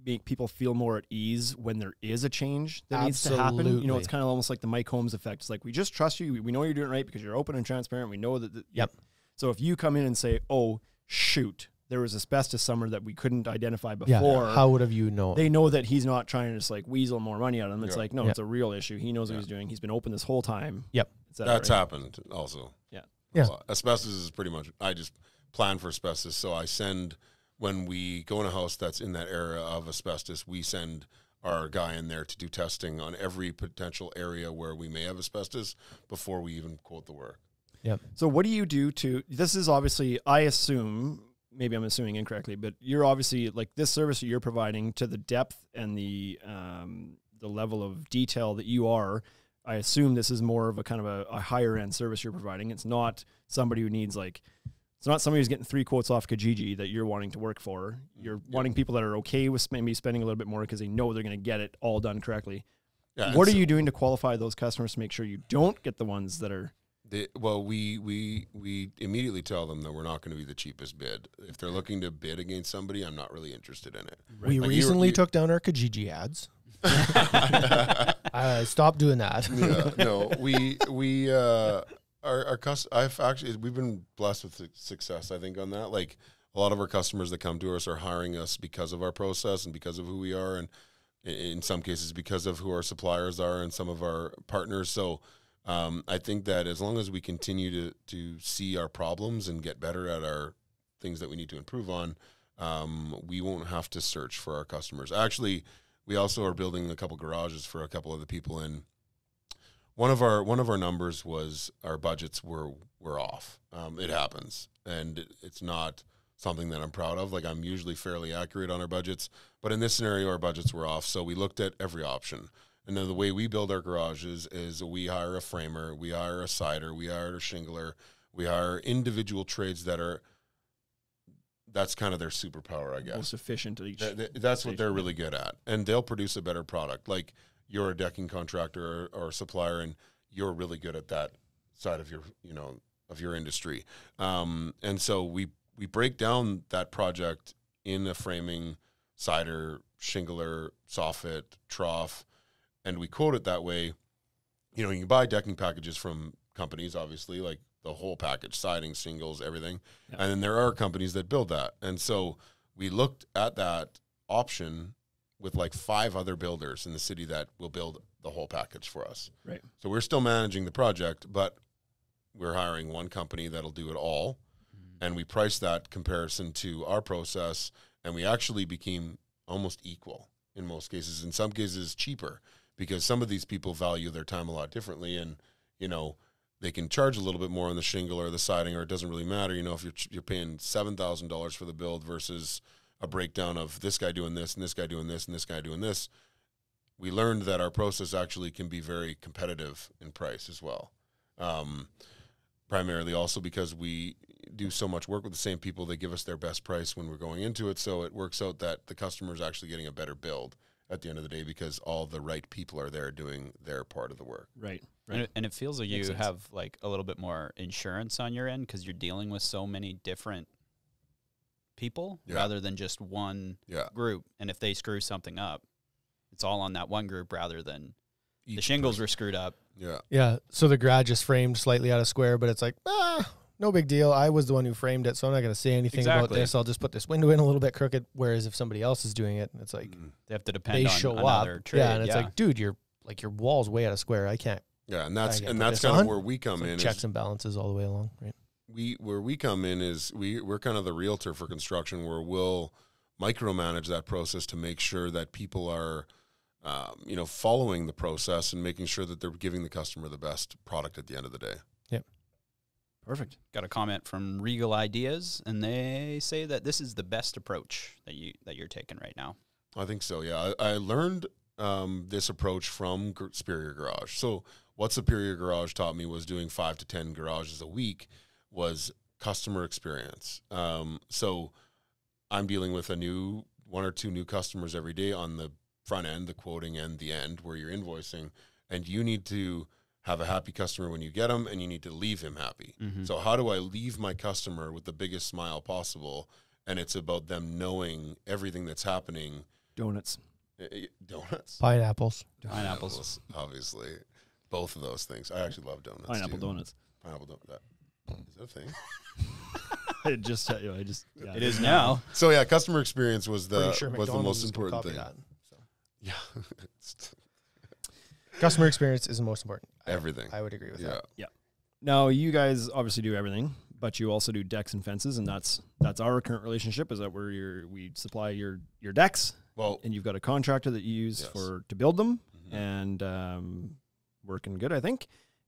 S1: make people feel more at ease when there is a change that needs to happen. You know, it's kind of almost like the Mike Holmes effect. It's like, we just trust you. We know you're doing it right because you're open and transparent. We know that. So if you come in and say, oh, shoot, there was asbestos somewhere that we couldn't identify before.
S4: How would have you known?
S1: They know that he's not trying to just like weasel more money out of them. It's like, no, it's a real issue. He knows what he's doing. He's been open this whole time.
S5: That's happened also.
S4: Yeah.
S5: Asbestos is pretty much, I just plan for asbestos. So I send, when we go in a house that's in that area of asbestos, we send our guy in there to do testing on every potential area where we may have asbestos before we even quote the work.
S4: Yep.
S1: So what do you do to, this is obviously, I assume, maybe I'm assuming incorrectly, but you're obviously, like, this service that you're providing, to the depth and the level of detail that you are, I assume this is more of a kind of a higher end service you're providing. It's not somebody who needs, like, it's not somebody who's getting 3 quotes off Kijiji that you're wanting to work for. You're wanting people that are okay with maybe spending a little bit more because they know they're going to get it all done correctly. Yeah, what are you doing to qualify those customers to make sure you don't get the ones that are...
S5: We immediately tell them that we're not going to be the cheapest bid. If they're looking to bid against somebody, I'm not really interested in it.
S4: Right. We recently took down our Kijiji ads. Stop doing that.
S5: We've been blessed with success, I think, on that. Like, a lot of our customers that come to us are hiring us because of our process and because of who we are, and in some cases because of who our suppliers are and some of our partners. So I think that as long as we continue to see our problems and get better at our things that we need to improve on, we won't have to search for our customers. Actually, we also are building a couple garages for a couple of the people, and one of our numbers was our budgets were off. It happens, and it's not something that I'm proud of. Like, I'm usually fairly accurate on our budgets, but in this scenario, our budgets were off. So we looked at every option. And then the way we build our garages is we hire a framer, we hire a sider, we hire a shingler, we hire individual trades that's kind of their superpower, I guess.
S1: Most efficient at each.
S5: That's what they're really good at. And they'll produce a better product. Like, you're a decking contractor or supplier, and you're really good at that side of your industry. And so we break down that project in a framing, cider, shingler, soffit, trough, and we quote it that way. You can buy decking packages from companies, obviously, like the whole package, siding, shingles, everything. Yeah. And then there are companies that build that. And so we looked at that option with like 5 other builders in the city that will build the whole package for us.
S1: Right.
S5: So we're still managing the project, but we're hiring one company that'll do it all. Mm-hmm. And we priced that comparison to our process, and we actually became almost equal in most cases. In some cases, cheaper, because some of these people value their time a lot differently, and, they can charge a little bit more on the shingle or the siding, or it doesn't really matter. If you're paying $7,000 for the build versus a breakdown of this guy doing this and this guy doing this and this guy doing this, we learned that our process actually can be very competitive in price as well. Primarily also because we do so much work with the same people, they give us their best price when we're going into it. So it works out that the customer is actually getting a better build at the end of the day, because all the right people are there doing their part of the work.
S1: Right.
S2: And it feels like you have like a little bit more insurance on your end, because you're dealing with so many different people rather than just one group. And if they screw something up, it's all on that one group rather than the shingles were screwed up.
S5: Yeah.
S4: Yeah. So the garage is framed slightly out of square, but it's like, no big deal. I was the one who framed it, so I'm not going to say anything about this. I'll just put this window in a little bit crooked. Whereas if somebody else is doing it, it's like
S2: they have to depend on another trade.
S4: Yeah, and it's like, dude, your wall's way out of square. I can't.
S5: Yeah, and that's kind of where we come in.
S4: Checks and balances all the way along, right?
S5: Where we come in is we're kind of the realtor for construction, where we'll micromanage that process to make sure that people are, following the process and making sure that they're giving the customer the best product at the end of the day.
S4: Yep.
S1: Perfect.
S2: Got a comment from Regal Ideas, and they say that this is the best approach that you're taking right now.
S5: I think so. Yeah, I learned this approach from Superior Garage. So what Superior Garage taught me was doing 5 to 10 garages a week was customer experience. So I'm dealing with 1 or 2 new customers every day on the front end, the quoting and the end where you're invoicing, and you need to have a happy customer when you get them, and you need to leave him happy. Mm-hmm. So how do I leave my customer with the biggest smile possible? And it's about them knowing everything that's happening.
S1: Donuts.
S4: Pineapples,
S5: obviously. Both of those things. I actually love donuts.
S1: Pineapple donuts.
S5: Pineapple donut. Is that a thing?
S2: It is now.
S5: So yeah, customer experience was the
S4: McDonald's
S5: most important thing. Yeah.
S4: Customer experience is the most important.
S5: Everything.
S4: I would agree with that.
S1: Yeah. Now, you guys obviously do everything, but you also do decks and fences, and that's our current relationship. Is that we supply your decks, and you've got a contractor that you use to build them, and working good, I think.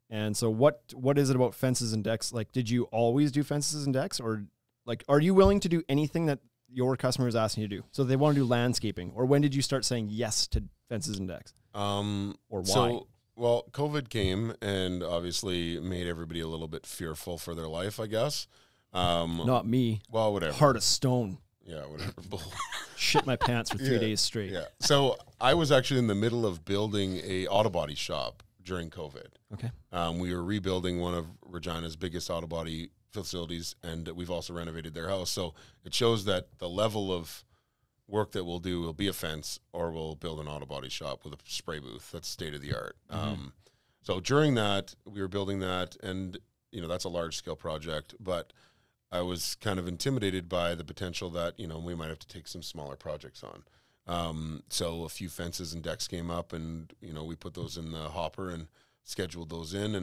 S1: And so what is it about fences and decks? Like, did you always do fences and decks, or like, are you willing to do anything that your customer is asking you to do? So they want to do landscaping, or when did you start saying yes to fences and decks? Or why?
S5: Well, COVID came and obviously made everybody a little bit fearful for their life, I guess.
S1: Not me.
S5: Well, whatever.
S1: Heart of stone.
S5: Yeah, whatever.
S1: Shit my pants for 3 days straight.
S5: Yeah. So I was actually in the middle of building a auto body shop during COVID.
S1: Okay.
S5: We were rebuilding one of Regina's biggest auto body facilities, and we've also renovated their house. So it shows that the level of work that we'll do will be a fence, or we'll build an auto body shop with a spray booth. That's state of the art. So during that, we were building that, and that's a large scale project, but I was kind of intimidated by the potential that, we might have to take some smaller projects on. So a few fences and decks came up, and, we put those in the hopper and scheduled those in.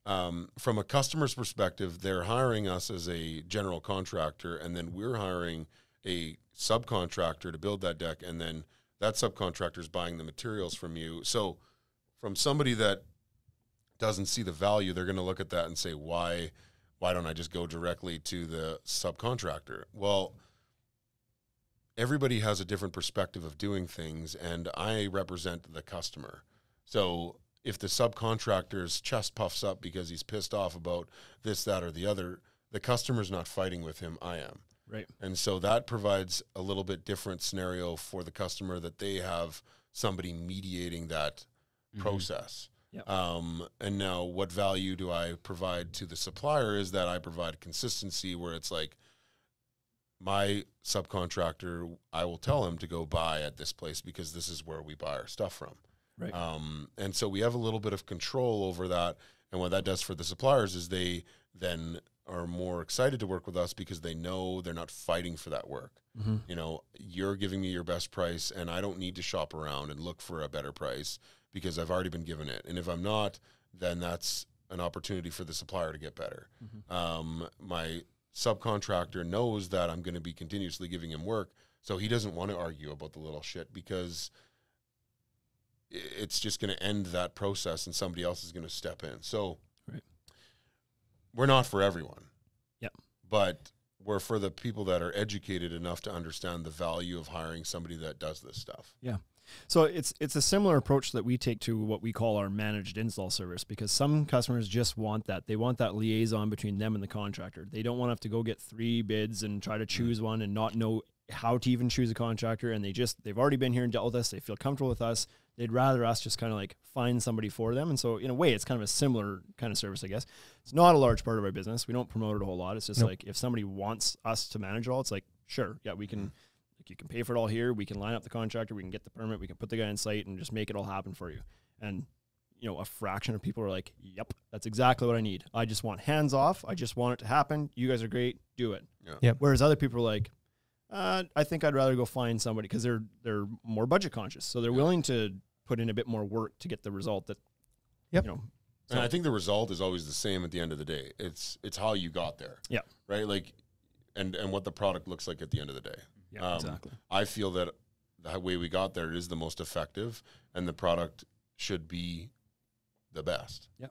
S5: And from a customer's perspective, they're hiring us as a general contractor, and then we're hiring a subcontractor to build that deck, and then that subcontractor is buying the materials from you. So from somebody that doesn't see the value, they're going to look at that and say, why don't I just go directly to the subcontractor? Well, everybody has a different perspective of doing things, and I represent the customer. So if the subcontractor's chest puffs up because he's pissed off about this, that, or the other, the customer's not fighting with him, I am.
S1: Right. And
S5: so that provides a little bit different scenario for the customer, that they have somebody mediating that process.
S1: Yep.
S5: And now what value do I provide to the supplier is that I provide consistency, where it's like, my subcontractor, I will tell him to go buy at this place because this is where we buy our stuff from.
S1: Right.
S5: And so we have a little bit of control over that. And what that does for the suppliers is they then are more excited to work with us because they know they're not fighting for that work. You're giving me your best price, and I don't need to shop around and look for a better price because I've already been given it. And if I'm not, then that's an opportunity for the supplier to get better. My subcontractor knows that I'm going to be continuously giving him work, so he doesn't want to argue about the little shit, because it's just going to end that process and somebody else is going to step in. So we're not for everyone.
S1: Yep.
S5: But we're for the people that are educated enough to understand the value of hiring somebody that does this stuff.
S1: Yeah. So it's a similar approach that we take to what we call our managed install service, because some customers just want that. They want that liaison between them and the contractor. They don't want to have to go get 3 bids and try to choose one and not know how to even choose a contractor. And they've already been here and dealt with us. They feel comfortable with us. They'd rather us just kind of like find somebody for them. And so in a way, it's kind of a similar kind of service, I guess. It's not a large part of our business. We don't promote it a whole lot. It's just like, if somebody wants us to manage it all, it's like, sure, yeah, we can, you can pay for it all here. We can line up the contractor. We can get the permit. We can put the guy in site and just make it all happen for you. And, a fraction of people are like, yep, that's exactly what I need. I just want hands off. I just want it to happen. You guys are great. Do it.
S5: Yeah.
S4: Yep.
S1: Whereas other people are like, I think I'd rather go find somebody, because they're more budget conscious. So they're willing to put in a bit more work to get the result that,
S5: And I think the result is always the same at the end of the day. It's how you got there.
S1: Yeah.
S5: Right? Like, and what the product looks like at the end of the day.
S1: Yeah, exactly.
S5: I feel that the way we got there is the most effective, and the product should be the best.
S1: Yeah.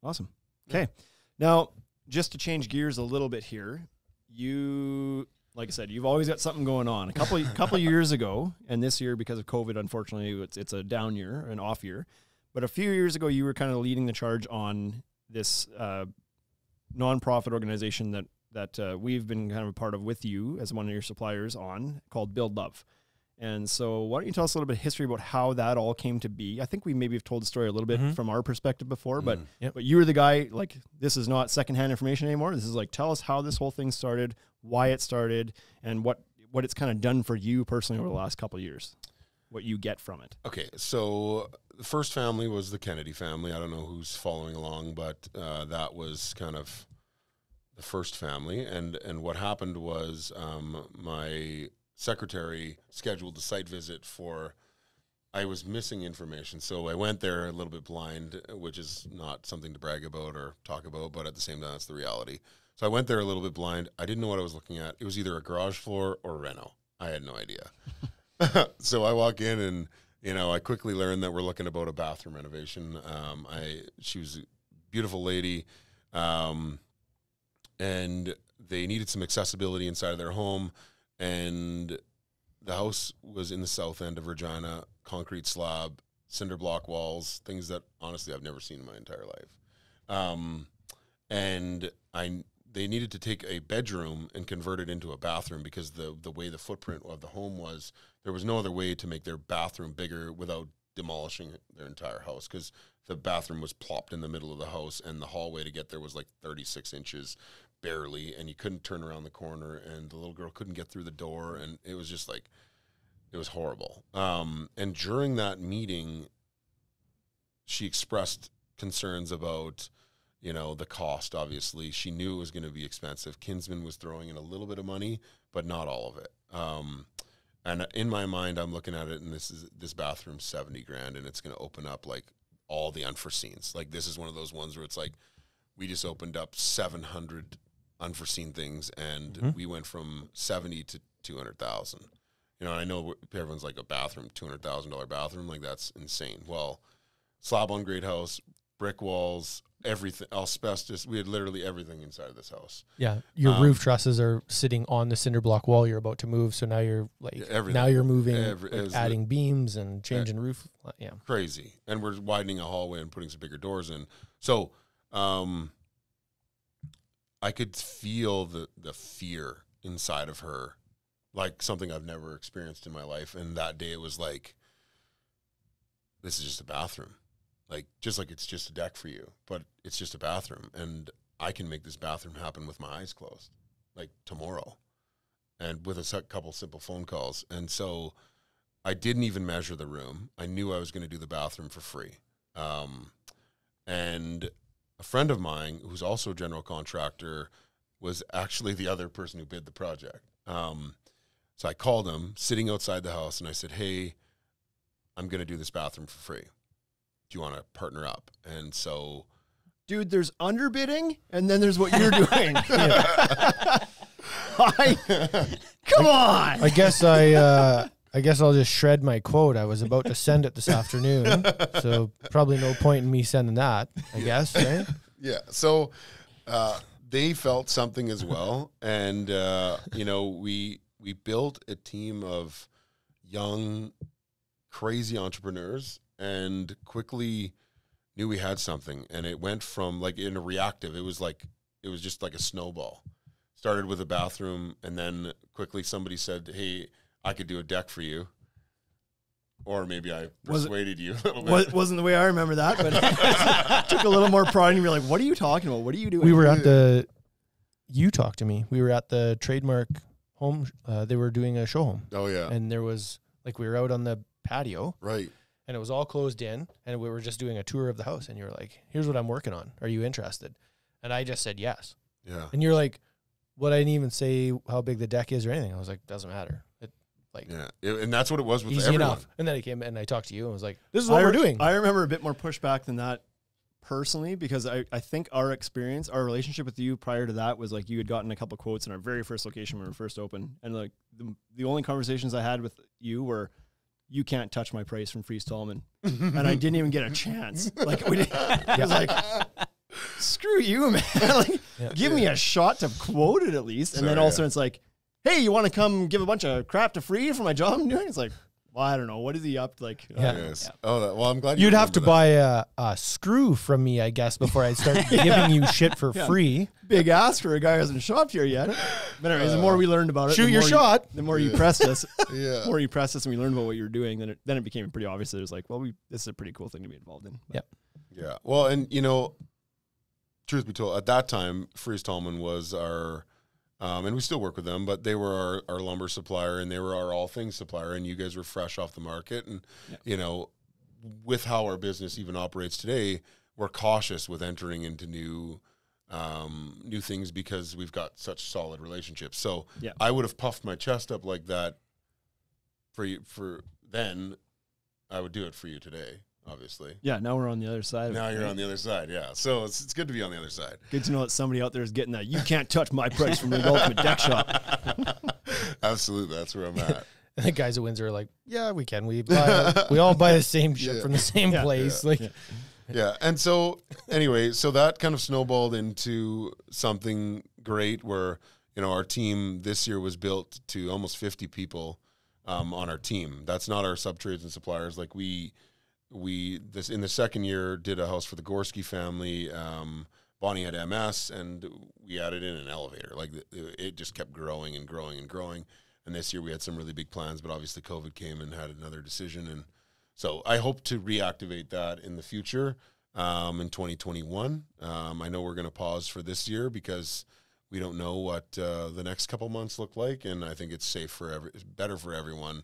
S1: Awesome. Okay. Now, just to change gears a little bit here, like I said, you've always got something going on. A couple years ago, and this year, because of COVID, unfortunately, it's a down year, an off year. But a few years ago, you were kind of leading the charge on this nonprofit organization that we've been kind of a part of with you as one of your suppliers on, called Build Love. And so why don't you tell us a little bit of history about how that all came to be? I think we maybe have told the story a little bit from our perspective before, but you were the guy, like, this is not secondhand information anymore. This is like, tell us how this whole thing started, why it started, and what it's kind of done for you personally over the last couple of years, what you get from it.
S5: Okay, so the first family was the Kennedy family. I don't know who's following along, but that was kind of the first family. And what happened was my secretary scheduled a site visit I was missing information. So I went there a little bit blind, which is not something to brag about or talk about, but at the same time, that's the reality. So I went there a little bit blind. I didn't know what I was looking at. It was either a garage floor or reno. I had no idea. So I walk in and, I quickly learned that we're looking about a bathroom renovation. She was a beautiful lady, and they needed some accessibility inside of their home, and the house was in the south end of Regina, concrete slab, cinder block walls, things that honestly I've never seen in my entire life. And they needed to take a bedroom and convert it into a bathroom because the way the footprint of the home was, there was no other way to make their bathroom bigger without demolishing their entire house, because the bathroom was plopped in the middle of the house and the hallway to get there was like 36 inches barely, and you couldn't turn around the corner, and the little girl couldn't get through the door, and it was just like, it was horrible. And during that meeting, she expressed concerns about the cost. Obviously, she knew it was going to be expensive. Kinsman was throwing in a little bit of money, but not all of it. And in my mind, I'm looking at it, and this bathroom's $70,000, and it's going to open up like all the unforeseens. Like, this is one of those ones where it's like, we just opened up 700 unforeseen things, and we went from 70 to 200,000. I know everyone's like, a bathroom, $200,000 bathroom, like that's insane. Well, slab on grade house, brick walls, everything, asbestos. We had literally everything inside of this house.
S4: Yeah, your roof trusses are sitting on the cinder block wall you're about to move. So now you're now you're moving, adding beams and changing roof. Yeah,
S5: crazy. And we're widening a hallway and putting some bigger doors in. So I could feel the fear inside of her, like something I've never experienced in my life. And that day it was like, this is just a bathroom. Like, just like it's just a deck for you, but it's just a bathroom. And I can make this bathroom happen with my eyes closed, like tomorrow, and with a couple simple phone calls. And so I didn't even measure the room. I knew I was going to do the bathroom for free. And a friend of mine, who's also a general contractor, was actually the other person who bid the project. So I called him sitting outside the house, and I said, hey, I'm going to do this bathroom for free. Do you want to partner up? And so,
S1: dude, there's underbidding, and then there's what you're doing. Come on.
S4: I guess I'll just shred my quote. I was about to send it this afternoon, so probably no point in me sending that, I guess, right?
S5: Yeah. So they felt something as well, and we built a team of young, crazy entrepreneurs, and quickly knew we had something. And it went from like in a reactive, it was just like a snowball. Started with a bathroom, and then quickly somebody said, hey, I could do a deck for you. Or maybe I persuaded you a little bit.
S1: Wasn't the way I remember that, but it took a little more pride, and you're like, what are you talking about? What are you doing?
S4: We were you talked to me. We were at the Trademark home. They were doing a show home.
S5: Oh, yeah.
S4: And there was, we were out on the patio.
S5: Right.
S4: And it was all closed in, and we were just doing a tour of the house. And you were like, here's what I'm working on. Are you interested? And I just said yes.
S5: Yeah.
S4: And you're like, what? I didn't even say how big the deck is or anything. I was like, doesn't matter.
S5: And that's what it was with
S4: easy
S5: everyone.
S4: Enough. And then I came and I talked to you and was like, this is what we're doing.
S1: I remember a bit more pushback than that personally, because I think our relationship with you prior to that was like, you had gotten a couple quotes in our very first location when we were first open. And like the only conversations I had with you were, you can't touch my price from Freeze Tallman. And I didn't even get a chance. Like, I was like, screw you, man. Give me a shot to quote it at least. And then also it's like, hey, you want to come give a bunch of crap to free for my job I'm doing? It's like, well, I don't know. What is he up to? Like,
S5: yes. Oh, well, I'm glad
S4: you'd have to buy a screw from me, I guess, before I start giving you shit for free.
S1: Big ask for a guy who hasn't shopped here yet. But anyways, the more we learned about it,
S4: shoot your shot.
S1: The more you pressed us, the more you pressed us, and we learned about what you were doing. Then it became pretty obvious that it was like, well, this is a pretty cool thing to be involved in.
S4: Yep.
S5: Yeah. Well, and truth be told, at that time, Freeze Tallman was our. And we still work with them, but they were our lumber supplier, and they were our all things supplier, and you guys were fresh off the market. And, with how our business even operates today, we're cautious with entering into new things because we've got such solid relationships. So I would have puffed my chest up like that for you, for then I would do it for you today. obviously.
S1: Yeah, now we're on the other side.
S5: Now you're on the other side, yeah. So it's good to be on the other side.
S1: Good to know that somebody out there is getting that. You can't touch my price from the Ultimate Deck Shop.
S5: Absolutely, that's where I'm at.
S4: And the guys at Windsor are like, yeah, we can. We all buy the same shit from the same place.
S5: Yeah. And so anyway, so that kind of snowballed into something great where, our team this year was built to almost 50 people on our team. That's not our subtrades and suppliers. Like we this in the second year did a house for the Gorski family. Bonnie had MS, and we added in an elevator. Like it just kept growing and growing and growing. And this year we had some really big plans, but obviously COVID came and had another decision. And so I hope to reactivate that in the future in 2021. I know we're going to pause for this year because we don't know what the next couple months look like, and I think it's it's better for everyone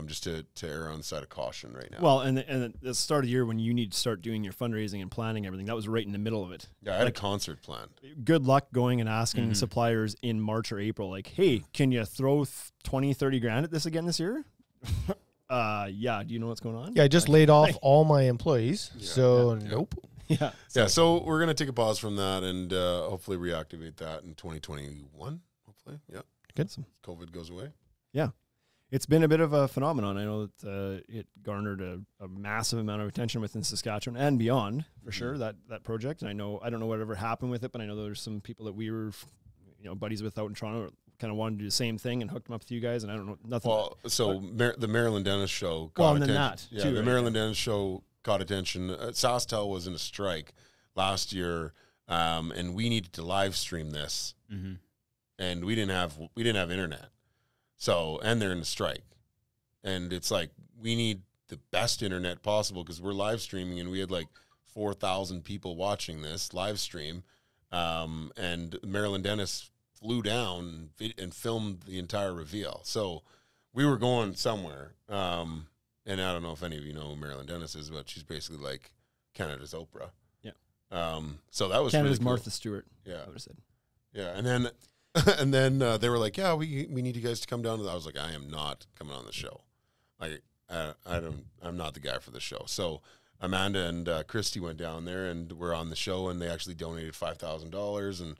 S5: just to err on the side of caution right now.
S1: Well, and at the start of the year when you need to start doing your fundraising and planning everything, that was right in the middle of it.
S5: Yeah, I had a concert planned.
S1: Good luck going and asking suppliers in March or April, like, hey, can you throw 20, 30 grand at this again this year? Yeah, do you know what's going on?
S4: Yeah, I just laid off all my employees, nope.
S1: Yeah.
S5: So we're going to take a pause from that and hopefully reactivate that in 2021, hopefully. Yeah.
S1: Good.
S5: COVID goes away.
S1: Yeah. It's been a bit of a phenomenon. I know that it garnered a massive amount of attention within Saskatchewan and beyond, for sure, that project. And I don't know whatever happened with it, but I know there's some people that we were, buddies with out in Toronto kind of wanted to do the same thing and hooked them up with you guys. And I don't know, nothing.
S5: Well, the Maryland Dennis Show got attention. The Maryland Dennis Show caught attention. SaskTel was in a strike last year, and we needed to live stream this, and we didn't have internet. So, and they're in the strike, and it's like we need the best internet possible because we're live streaming, and we had like 4,000 people watching this live stream, and Maryland Dennis flew down and filmed the entire reveal. So we were going somewhere. And I don't know if any of you know who Marilyn Dennis is, but she's basically like Canada's Oprah.
S1: Yeah.
S5: So that was
S1: Canada's
S5: really cool.
S1: Martha Stewart.
S5: Yeah.
S1: I would have said.
S5: Yeah. And then they were like, yeah, we need you guys to come down. I was like, I am not coming on the show. Like, I'm not the guy for the show. So Amanda and Christy went down there and were on the show, and they actually donated $5,000. And,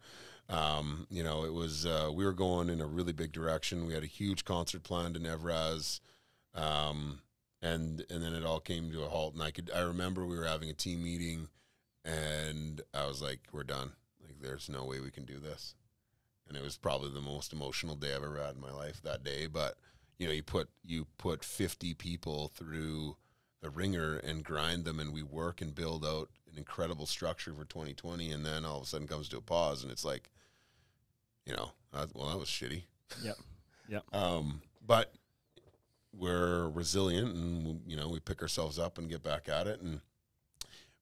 S5: it was, we were going in a really big direction. We had a huge concert planned in Evraz. And then it all came to a halt, and I remember we were having a team meeting, and I was like, we're done. Like, there's no way we can do this. And it was probably the most emotional day I've ever had in my life that day. But, you put 50 people through the ringer and grind them, and we work and build out an incredible structure for 2020, and then all of a sudden comes to a pause, and it's like, that was shitty.
S1: Yep.
S5: But we're resilient, and we pick ourselves up and get back at it. And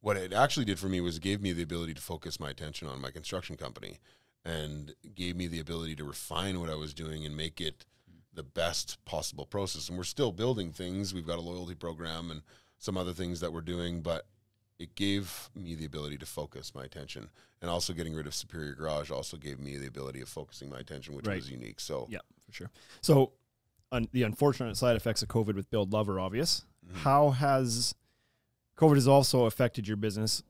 S5: what it actually did for me was it gave me the ability to focus my attention on my construction company, and gave me the ability to refine what I was doing and make it the best possible process. And we're still building things. We've got a loyalty program and some other things that we're doing, but it gave me the ability to focus my attention. And also getting rid of Superior Garage also gave me the ability of focusing my attention, which was unique. So
S1: yeah, for sure. So the unfortunate side effects of COVID with Build Love are obvious. How has COVID also affected your business?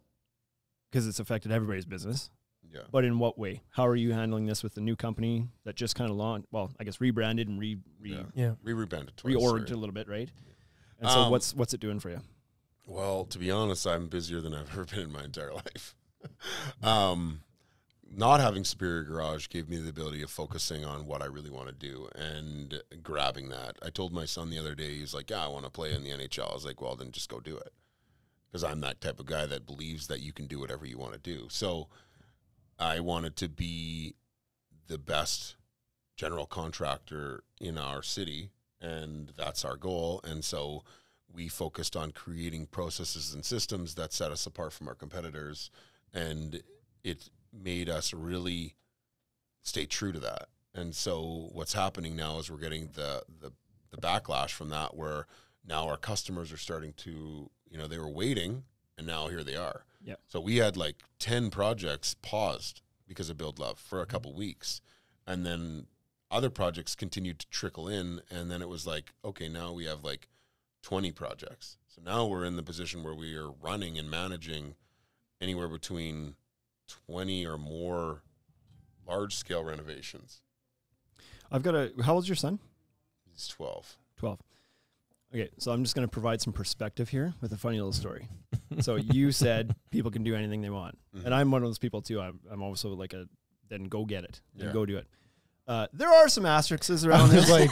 S1: Because it's affected everybody's business.
S5: Yeah.
S1: But in what way? How are you handling this with the new company that just kind of launched? Well, I guess rebranded and
S5: rebranded,
S1: reorged a little bit, right? And so what's it doing for you?
S5: Well, to be honest, I'm busier than I've ever been in my entire life. Not having Superior Garage gave me the ability of focusing on what I really want to do and grabbing that. I told my son the other day, he was like, yeah, I want to play in the NHL. I was like, well, then just go do it. Because I'm that type of guy that believes that you can do whatever you want to do. So I wanted to be the best general contractor in our city, and that's our goal. And so we focused on creating processes and systems that set us apart from our competitors, and it made us really stay true to that. And so what's happening now is we're getting the backlash from that, where now our customers are starting to, they were waiting, and now here they are.
S1: Yeah.
S5: So we had like 10 projects paused because of Build Love for a couple weeks, and then other projects continued to trickle in, and then it was like, okay, now we have like 20 projects. So now we're in the position where we are running and managing anywhere between 20 or more large-scale renovations.
S1: How old's your son?
S5: He's 12.
S1: 12. Okay, so I'm just going to provide some perspective here with a funny little story. So you said people can do anything they want. And I'm one of those people too. I'm also like then go get it. Then go do it. There are some asterisks around this.
S4: Like,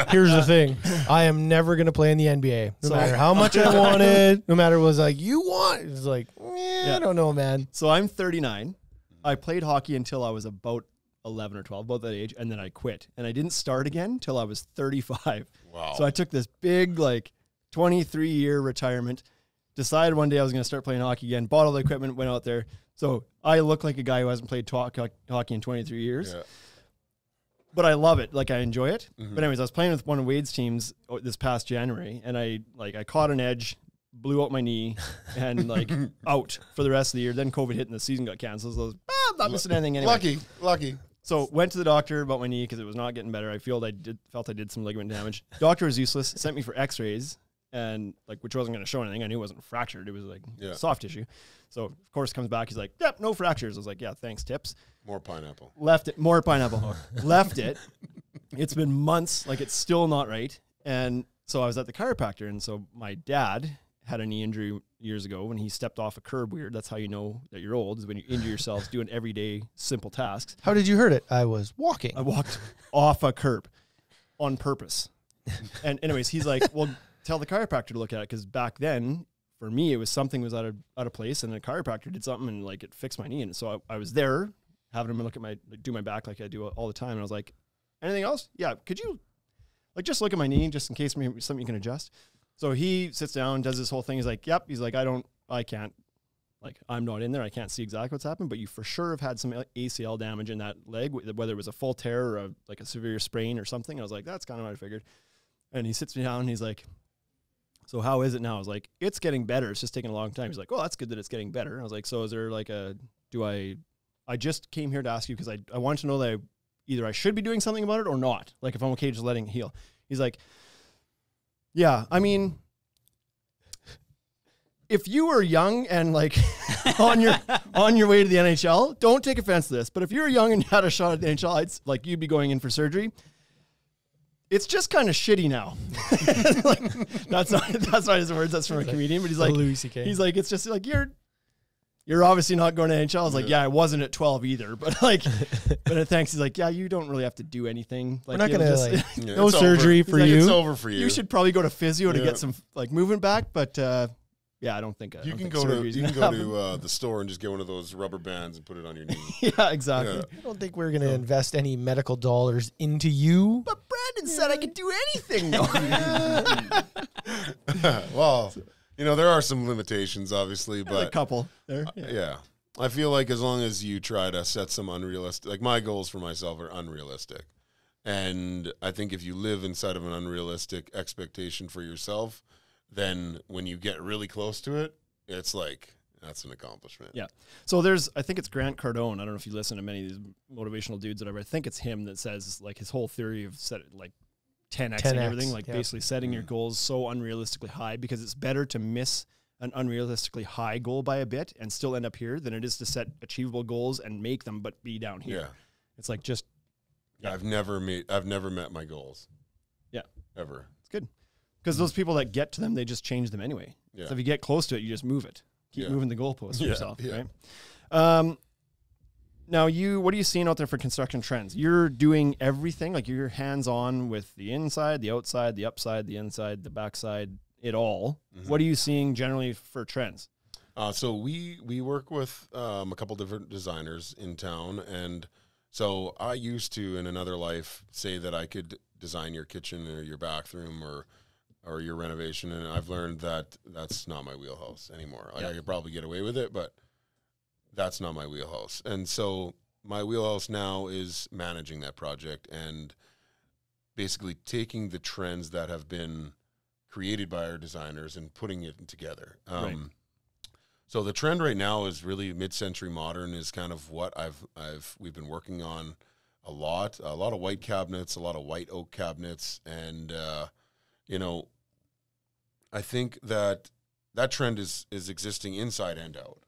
S4: here's the thing. I am never going to play in the NBA. No matter how much I wanted, no matter what it was like, you want it. It's like, I don't know, man.
S1: So I'm 39. I played hockey until I was about 11 or 12, about that age, and then I quit. And I didn't start again until I was 35.
S5: Wow.
S1: So I took this big, 23-year retirement, decided one day I was going to start playing hockey again, bought all the equipment, went out there. So I look like a guy who hasn't played hockey in 23 years. Yeah. But I love it. I enjoy it. But anyways, I was playing with one of Wade's teams this past January, and I caught an edge, blew out my knee, and out for the rest of the year. Then COVID hit and the season got canceled. So I was not missing anything anyway.
S5: Lucky.
S1: So went to the doctor about my knee because it was not getting better. I felt I did some ligament damage. Doctor was useless. Sent me for X-rays, and which wasn't going to show anything. I knew it wasn't fractured. It was soft tissue. So of course comes back. He's like, "Yep, no fractures." I was like, "Yeah, thanks, tips."
S5: More pineapple.
S1: Left it. More pineapple. Left it. It's been months. It's still not right. And so I was at the chiropractor, and so my dad had a knee injury years ago when he stepped off a curb weird. That's how you know that you're old, is when you injure yourselves doing everyday simple tasks.
S4: How did you hurt it? I was walking.
S1: I walked off a curb on purpose. And anyways, he's like, well, tell the chiropractor to look at it, because back then, for me, it was something was out of place, and the chiropractor did something and it fixed my knee. And so I was there having him look at do my back like I do all the time. And I was like, anything else? Yeah. Could you just look at my knee just in case maybe something you can adjust? So he sits down, does this whole thing. He's like, yep. He's like, I can't, I'm not in there. I can't see exactly what's happened, but you for sure have had some ACL damage in that leg, whether it was a full tear or a severe sprain or something. I was like, that's kind of what I figured. And he sits me down and he's like, so how is it now? I was like, it's getting better. It's just taking a long time. He's like, oh, that's good that it's getting better. I was like, so is there I just came here to ask you because I want to know that either I should be doing something about it or not. If I'm okay just letting it heal. He's like, yeah, I mean, if you were young and on your way to the NHL, don't take offense to this. But if you were young and you had a shot at the NHL, you'd be going in for surgery. It's just kind of shitty now. That's not his words. That's from a comedian. But he's like,
S4: Louis C.K.
S1: He's like, it's just you're obviously not going to NHL. I was like, yeah, I wasn't at 12 either. But but thanks. He's like, yeah, you don't really have to do anything.
S4: We're not going to no surgery for you.
S5: It's over for you.
S1: You should probably go to physio to get some movement back. But yeah, I don't think
S5: you can go to the store and just get one of those rubber bands and put it on your knee.
S1: Yeah, exactly.
S5: Yeah.
S4: I don't think we're going to invest any medical dollars into you.
S1: But Brandon said I could do anything.
S5: Well, there are some limitations, obviously, but
S1: a couple there.
S5: Yeah. I feel like as long as you try to set some unrealistic, my goals for myself are unrealistic. And I think if you live inside of an unrealistic expectation for yourself, then when you get really close to it, it's that's an accomplishment.
S1: Yeah. So I think it's Grant Cardone. I don't know if you listen to many of these motivational dudes, whatever. I think it's him that says his whole theory of 10x and everything, basically setting your goals so unrealistically high, because it's better to miss an unrealistically high goal by a bit and still end up here than it is to set achievable goals and make them but be down here.
S5: Yeah.
S1: It's
S5: I've never met my goals.
S1: Yeah.
S5: Ever.
S1: It's good. Because those people that get to them, they just change them anyway. Yeah. So if you get close to it, you just move it. Keep moving the goalposts for yourself, right? Now, what are you seeing out there for construction trends? You're doing everything, you're hands-on with the inside, the outside, the upside, the inside, the backside, it all. Mm-hmm. What are you seeing generally for trends?
S5: So we work with a couple different designers in town, and so I used to, in another life, say that I could design your kitchen or your bathroom or your renovation, and I've learned that that's not my wheelhouse anymore. I could probably get away with it, but that's not my wheelhouse. And so my wheelhouse now is managing that project and basically taking the trends that have been created by our designers and putting it together.
S1: Right.
S5: So the trend right now is really mid-century modern is kind of what we've been working on a lot of white cabinets, a lot of white oak cabinets, and I think that trend is existing inside and out.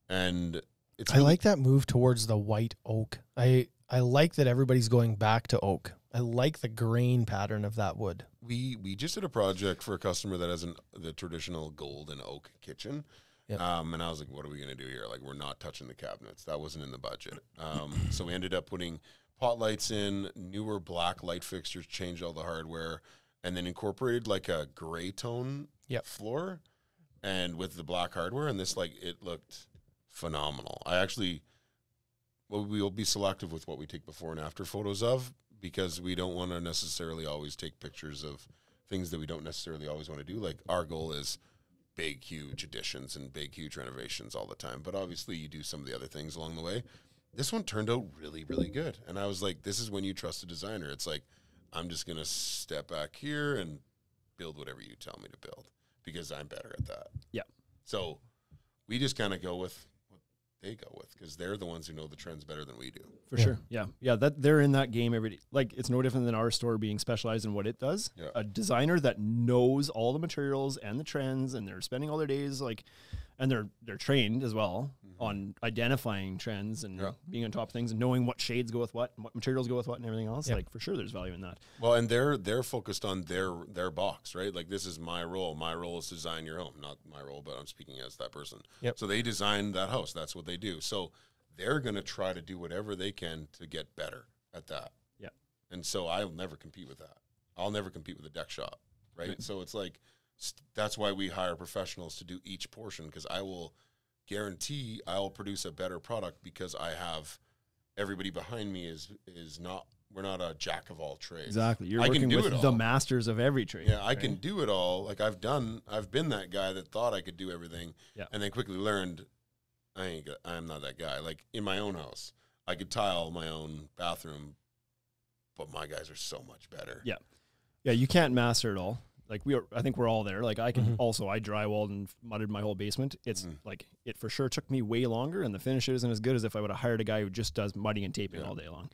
S5: And it's
S4: I like that move towards the white oak. I like that everybody's going back to oak. I like the grain pattern of that wood.
S5: We just did a project for a customer that has the traditional gold and oak kitchen. Yep. And I was like, what are we going to do here? Like, we're not touching the cabinets. That wasn't in the budget. So we ended up putting pot lights in, newer black light fixtures, changed all the hardware, and then incorporated like a gray tone floor and with the black hardware. And this, like, it looked phenomenal. We'll be selective with what we take before and after photos of, because we don't want to necessarily always take pictures of things that we don't necessarily always want to do. Like, our goal is big, huge additions and big, huge renovations all the time. But obviously you do some of the other things along the way. This one turned out really, really good. And I was like, this is when you trust a designer. It's like, I'm just going to step back here and build whatever you tell me to build, because I'm better at that.
S1: Yeah.
S5: So we just kind of go with what they go with, because they're the ones who know the trends better than we do.
S1: For sure. Yeah. Yeah. That they're in that game every day. Like, it's no different than our store being specialized in what it does.
S5: Yeah.
S1: A designer that knows all the materials and the trends, and they're spending all their days and they're trained as well on identifying trends and being on top of things and knowing what shades go with what and what materials go with what and everything else. Like, for sure there's value in that.
S5: Well, and they're focused on their box, right? Like, this is my role. My role is to design your home. Not my role, but I'm speaking as that person.
S4: Yep.
S5: So they design that house. That's what they do. So they're going to try to do whatever they can to get better at that.
S1: Yeah.
S5: And so I'll never compete with that. I'll never compete with a deck shop, right? So it's like, that's why we hire professionals to do each portion, because I will guarantee I'll produce a better product, because I have everybody behind me we're not a jack of all trades.
S1: Exactly. You're working with the masters of every trade.
S5: Yeah, I can do it all. Like, I've been that guy that thought I could do everything, and then quickly learned I'm not that guy. Like, in my own house, I could tile my own bathroom, but my guys are so much better.
S1: Yeah. Yeah, you can't master it all. Like, I think we're all there. Like, I can also, I drywalled and mudded my whole basement. It's like, it for sure took me way longer, and the finish isn't as good as if I would have hired a guy who just does mudding and taping all day long.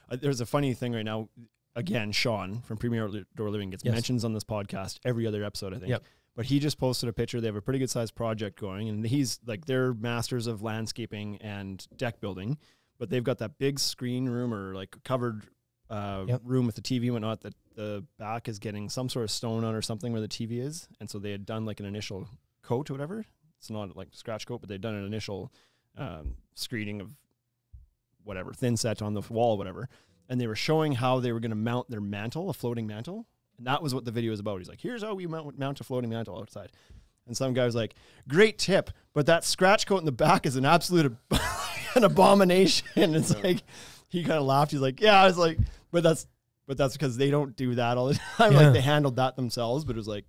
S1: There's a funny thing right now. Again, Sean from Premier Outdoor Living gets mentions on this podcast every other episode, I think. Yep. But he just posted a picture. They have a pretty good sized project going, and he's like, they're masters of landscaping and deck building, but they've got that big screen room or like covered room with the TV and whatnot, that the back is getting some sort of stone on or something where the TV is. And so they had done like an initial coat or whatever. It's not like scratch coat, but they'd done an initial screening of whatever, thin set on the wall, whatever. And they were showing how they were going to mount their mantle, a floating mantle. And that was what the video was about. He's like, here's how we mount a floating mantle outside. And some guy was like, great tip, but that scratch coat in the back is an absolute an abomination. It's like, he kind of laughed. He's like, yeah, I was like, but that's because they don't do that all the time. Like, they handled that themselves, but it was like,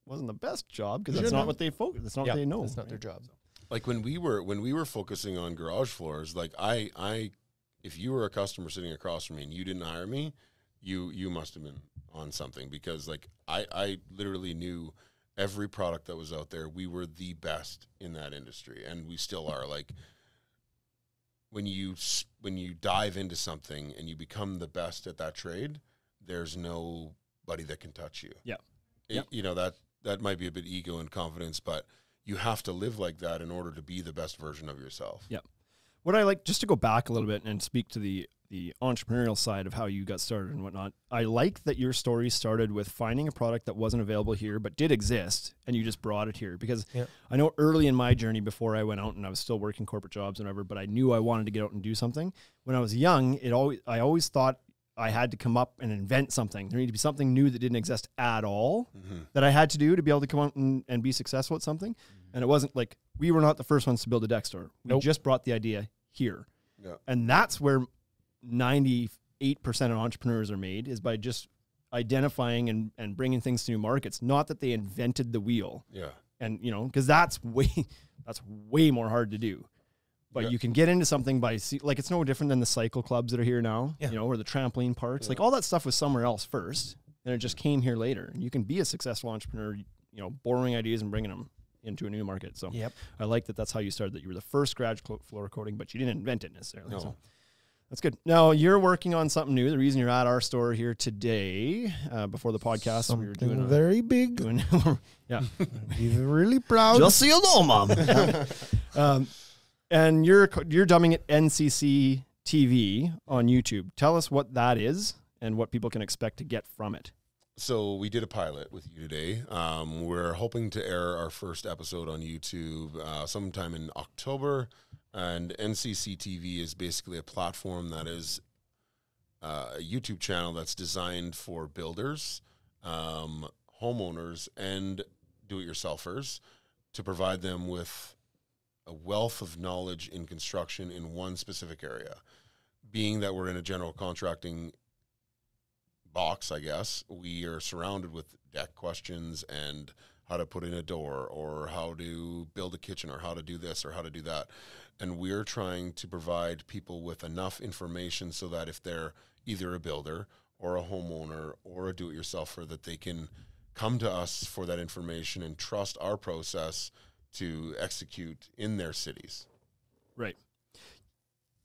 S1: wasn't the best job, because that's not what they focus. That's not what they know.
S4: That's not their job.
S5: Like, when we were focusing on garage floors, like, I if you were a customer sitting across from me and you didn't hire me, you must have been on something, because like, I literally knew every product that was out there. We were the best in that industry, and we still are. Like, when you dive into something and you become the best at that trade, there's nobody that can touch you.
S1: Yeah.
S5: You know, that might be a bit ego and confidence, but you have to live like that in order to be the best version of yourself.
S1: Yeah. What I like, just to go back a little bit and speak to the entrepreneurial side of how you got started and whatnot, I like that your story started with finding a product that wasn't available here but did exist, and you just brought it here. Because I know early in my journey, before I went out and I was still working corporate jobs and whatever, but I knew I wanted to get out and do something. When I was young, I always thought I had to come up and invent something. There needed to be something new that didn't exist at all that I had to do to be able to come out and be successful at something. And it wasn't like, we were not the first ones to build a deck store. We just brought the idea here. Yeah. And that's where 98% of entrepreneurs are made, is by just identifying and bringing things to new markets. Not that they invented the wheel. Yeah. And, you know, because that's way more hard to do. But you can get into something by, like, it's no different than the cycle clubs that are here now, you know, or the trampoline parks. Like, all that stuff was somewhere else first, and it just came here later. And you can be a successful entrepreneur, you know, borrowing ideas and bringing them into a new market. So I like that that's how you started, that you were the first garage floor coating, but you didn't invent it necessarily. No. So That's good. Now you're working on something new. The reason you're at our store here today, before the podcast,
S4: Something
S1: we were doing
S4: very big.
S1: Yeah,
S4: He's really proud.
S1: just so you know, Mom. And you're dubbing it NCC TV on YouTube. Tell us what that is and what people can expect to get from it.
S5: So we did a pilot with you today. We're hoping to air our first episode on YouTube sometime in October. And NCC TV is basically a platform that is a YouTube channel that's designed for builders, homeowners, and do-it-yourselfers to provide them with a wealth of knowledge in construction in one specific area. Being that we're in a general contracting box, I guess, we are surrounded with deck questions and how to put in a door or how to build a kitchen or how to do this or how to do that. And we're trying to provide people with enough information so that if they're either a builder or a homeowner or a do-it-yourselfer, that they can come to us for that information and trust our process to execute in their cities.
S1: Right.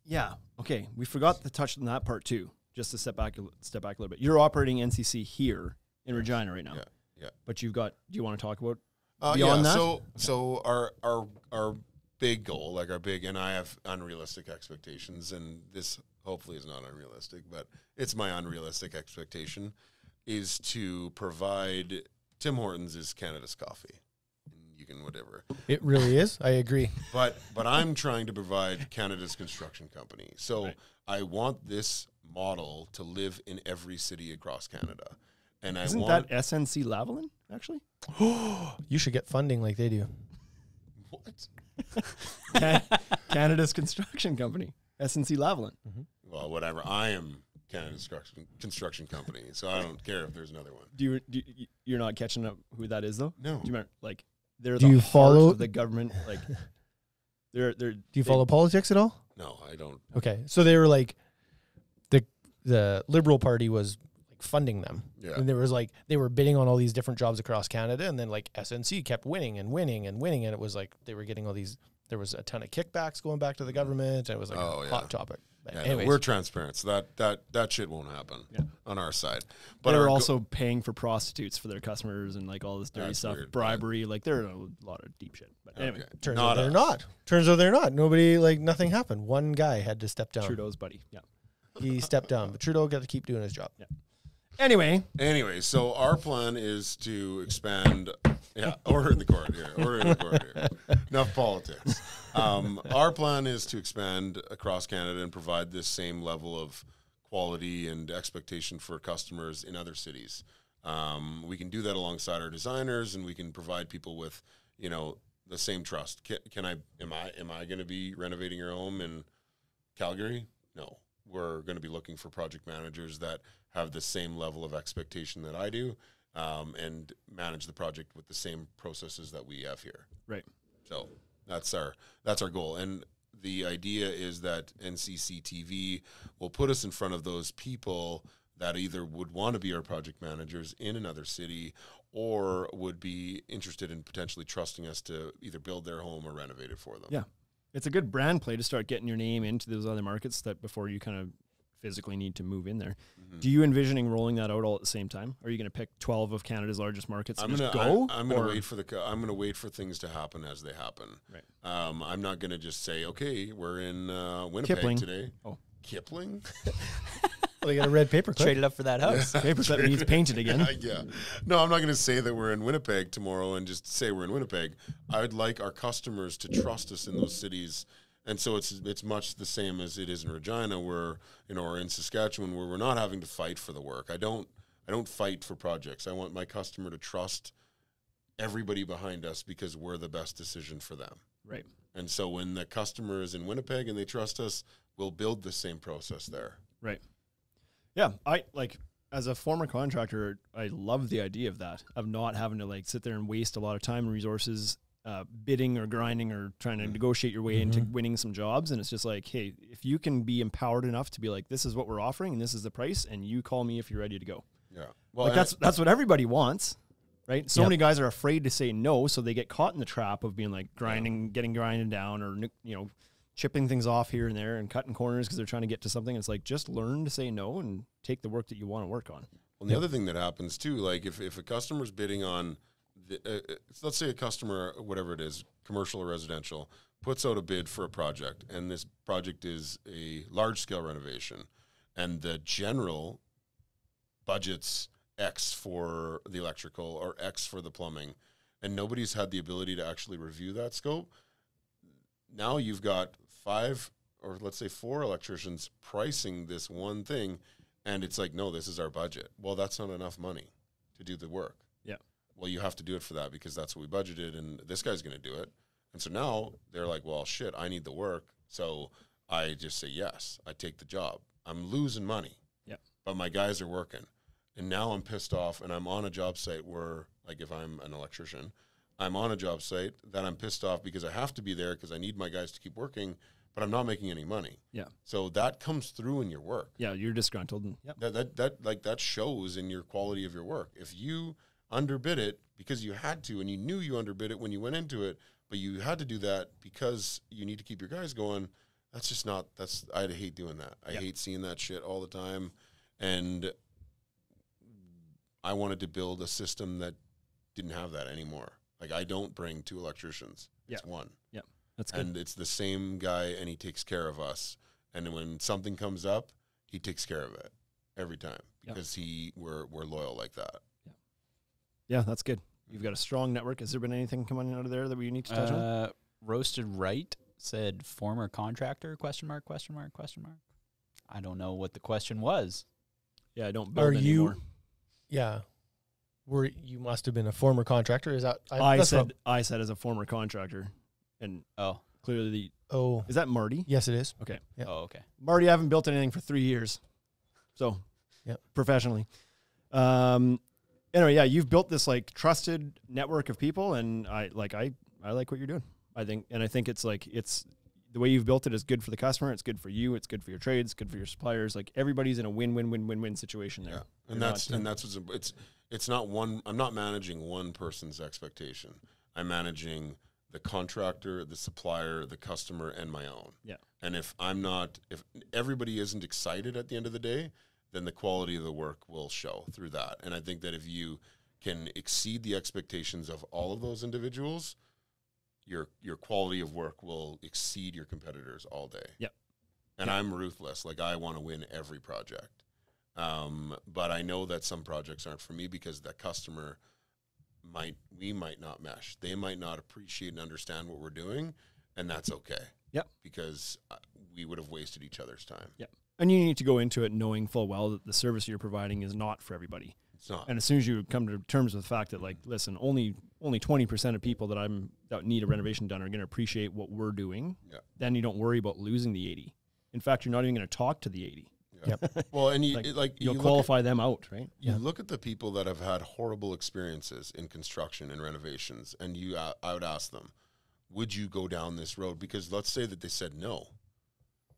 S1: Yeah. Okay. We forgot to touch on that part too. Just to step back a little bit. You're operating NCC here in Regina right now.
S5: Yeah.
S1: But you've got. Do you want to talk about beyond that?
S5: So our big goal, and I have unrealistic expectations, and this hopefully is not unrealistic, but it's my unrealistic expectation, is to provide Tim Hortons is Canada's coffee. You can whatever.
S4: It really is. I agree.
S5: But I'm trying to provide Canada's construction company. So
S1: Right.
S5: I want this model to live in every city across Canada. And
S1: Isn't
S5: I want
S1: that SNC Lavalin actually?
S4: You should get funding like they do.
S5: what?
S1: Canada's construction company, SNC Lavalin.
S5: Well, whatever. I am Canada's construction company, so I don't care if there's another one.
S1: You're not catching up who that is though?
S5: No.
S1: Do you remember, like they're
S4: Do
S1: the
S4: you
S1: heart
S4: follow-
S1: of the government? Like they're.
S4: Do you follow politics at all?
S5: No, I don't.
S4: Okay, so they were like, the Liberal Party was like funding them, and there was like they were bidding on all these different jobs across Canada, and then like SNC kept winning and winning and winning, and it was like they were getting all these. There was a ton of kickbacks going back to the government, and it was like a hot topic. But
S5: Yeah,
S4: anyways,
S5: we're transparent, so that shit won't happen on our side. But
S1: they're also paying for prostitutes for their customers and like all this dirty
S5: That's
S1: stuff,
S5: weird,
S1: bribery. Like they're a lot of deep shit. But anyway,
S4: turns out they're not. Turns out they're not. Nobody, like, nothing happened. One guy had to step down.
S1: Trudeau's buddy. Yeah.
S4: He stepped down, but Trudeau got to keep doing his job.
S1: Yeah. Anyway,
S5: so our plan is to expand. Yeah, order in the court here. Order in the court here. Enough politics. Our plan is to expand across Canada and provide this same level of quality and expectation for customers in other cities. We can do that alongside our designers, and we can provide people with, the same trust. Am I going to be renovating your home in Calgary? No. We're going to be looking for project managers that have the same level of expectation that I do, and manage the project with the same processes that we have here.
S1: right.
S5: So that's our goal. And the idea is that NCC TV will put us in front of those people that either would want to be our project managers in another city or would be interested in potentially trusting us to either build their home or renovate it for them.
S1: Yeah. It's a good brand play to start getting your name into those other markets that before you kind of physically need to move in there. Mm-hmm. Do you envisioning rolling that out all at the same time? Are you going to pick 12 of Canada's largest markets and just go?
S5: I'm going to wait for things to happen as they happen.
S1: Right.
S5: I'm not going to just say, okay, we're in Winnipeg
S1: Kipling
S5: today.
S1: Oh,
S5: Kipling?
S4: Well, they got a red paper clip.
S2: Traded up for that house.
S1: paper that needs painted again.
S5: Yeah. No, I'm not going to say that we're in Winnipeg tomorrow and just say we're in Winnipeg. I would like our customers to trust us in those cities. And so it's much the same as it is in Regina, or in Saskatchewan, where we're not having to fight for the work. I don't fight for projects. I want my customer to trust everybody behind us because we're the best decision for them.
S1: Right.
S5: And so when the customer is in Winnipeg and they trust us, we'll build the same process there.
S1: Right. Yeah, as a former contractor, I love the idea of that, of not having to sit there and waste a lot of time and resources bidding or grinding or trying to negotiate your way into winning some jobs. And it's just like, hey, if you can be empowered enough to be like, this is what we're offering and this is the price, and you call me if you're ready to go.
S5: Yeah. Well,
S1: that's what everybody wants, right? So many guys are afraid to say no, so they get caught in the trap of being like grinding, getting grinded down, or chipping things off here and there and cutting corners because they're trying to get to something. It's like, just learn to say no and take the work that you want to work on.
S5: Well, the other thing that happens too, like if a customer's bidding on, let's say a customer, whatever it is, commercial or residential, puts out a bid for a project, and this project is a large-scale renovation, and the general budget's X for the electrical or X for the plumbing, and nobody's had the ability to actually review that scope. Now you've got 5 or let's say 4 electricians pricing this one thing, and it's like, no, this is our budget. Well, that's not enough money to do the work.
S1: Yeah.
S5: Well, you have to do it for that because that's what we budgeted, and this guy's going to do it. And so now they're like, well, shit, I need the work. So I just say yes. I take the job. I'm losing money.
S1: Yeah.
S5: But my guys are working. And now I'm pissed off, and I'm on a job site where, like if I'm an electrician, I'm on a job site that I'm pissed off because I have to be there because I need my guys to keep working, but I'm not making any money.
S1: Yeah.
S5: So that comes through in your work.
S1: Yeah, you're disgruntled. And,
S5: That shows in your quality of your work. If you underbid it because you had to, and you knew you underbid it when you went into it, but you had to do that because you need to keep your guys going, that's just not, I hate doing that. I hate seeing that shit all the time. And I wanted to build a system that didn't have that anymore. Like, I don't bring 2 electricians. It's one.
S1: Yeah, that's good.
S5: And it's the same guy, and he takes care of us. And when something comes up, he takes care of it every time because we're loyal like that.
S1: Yeah, that's good. You've got a strong network. Has there been anything coming out of there that we need to touch on?
S2: Roasted Right said former contractor, question mark. I don't know what the question was.
S1: Yeah, I don't build anymore.
S4: Yeah. You must have been a former contractor. Is that
S1: I said as a former contractor, and clearly is that Marty?
S4: Yes, it is.
S1: Okay.
S4: Yep.
S2: Oh, okay.
S1: Marty, I haven't built anything for 3 years, so professionally. Anyway, yeah, you've built this like trusted network of people, and I like what you're doing. I think it's like the way you've built it is good for the customer. It's good for you. It's good for your trades. Good for your suppliers. Like, everybody's in a win-win-win-win-win situation there.
S5: Yeah. And that's what's it's not one. I'm not managing one person's expectation. I'm managing the contractor, the supplier, the customer, and my own.
S1: Yeah.
S5: And if everybody isn't excited at the end of the day, then the quality of the work will show through that. And I think that if you can exceed the expectations of all of those individuals, your quality of work will exceed your competitors all day.
S1: Yep.
S5: And I'm ruthless. Like, I want to win every project. But I know that some projects aren't for me because that customer we might not mesh. They might not appreciate and understand what we're doing, and that's okay.
S1: Yep.
S5: Because we would have wasted each other's time.
S1: Yep. And you need to go into it knowing full well that the service you're providing is not for everybody.
S5: It's not.
S1: And as soon as you come to terms with the fact that, like, listen, only 20% of people that need a renovation done are going to appreciate what we're doing, then you don't worry about losing the 80. In fact, you're not even going to talk to the 80.
S5: Yeah. Yep. Well, and
S1: you'll qualify them out, right?
S5: You look at the people that have had horrible experiences in construction and renovations, and I would ask them, would you go down this road? Because let's say that they said no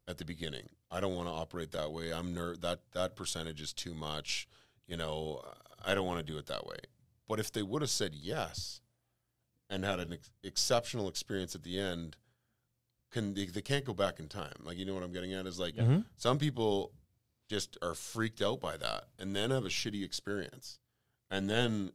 S5: at the beginning. I don't want to operate that way. That percentage is too much. I don't want to do it that way. But if they would have said yes and had an exceptional experience at the end, they can't go back in time. Like, you know what I'm getting at is like some people just are freaked out by that and then have a shitty experience and then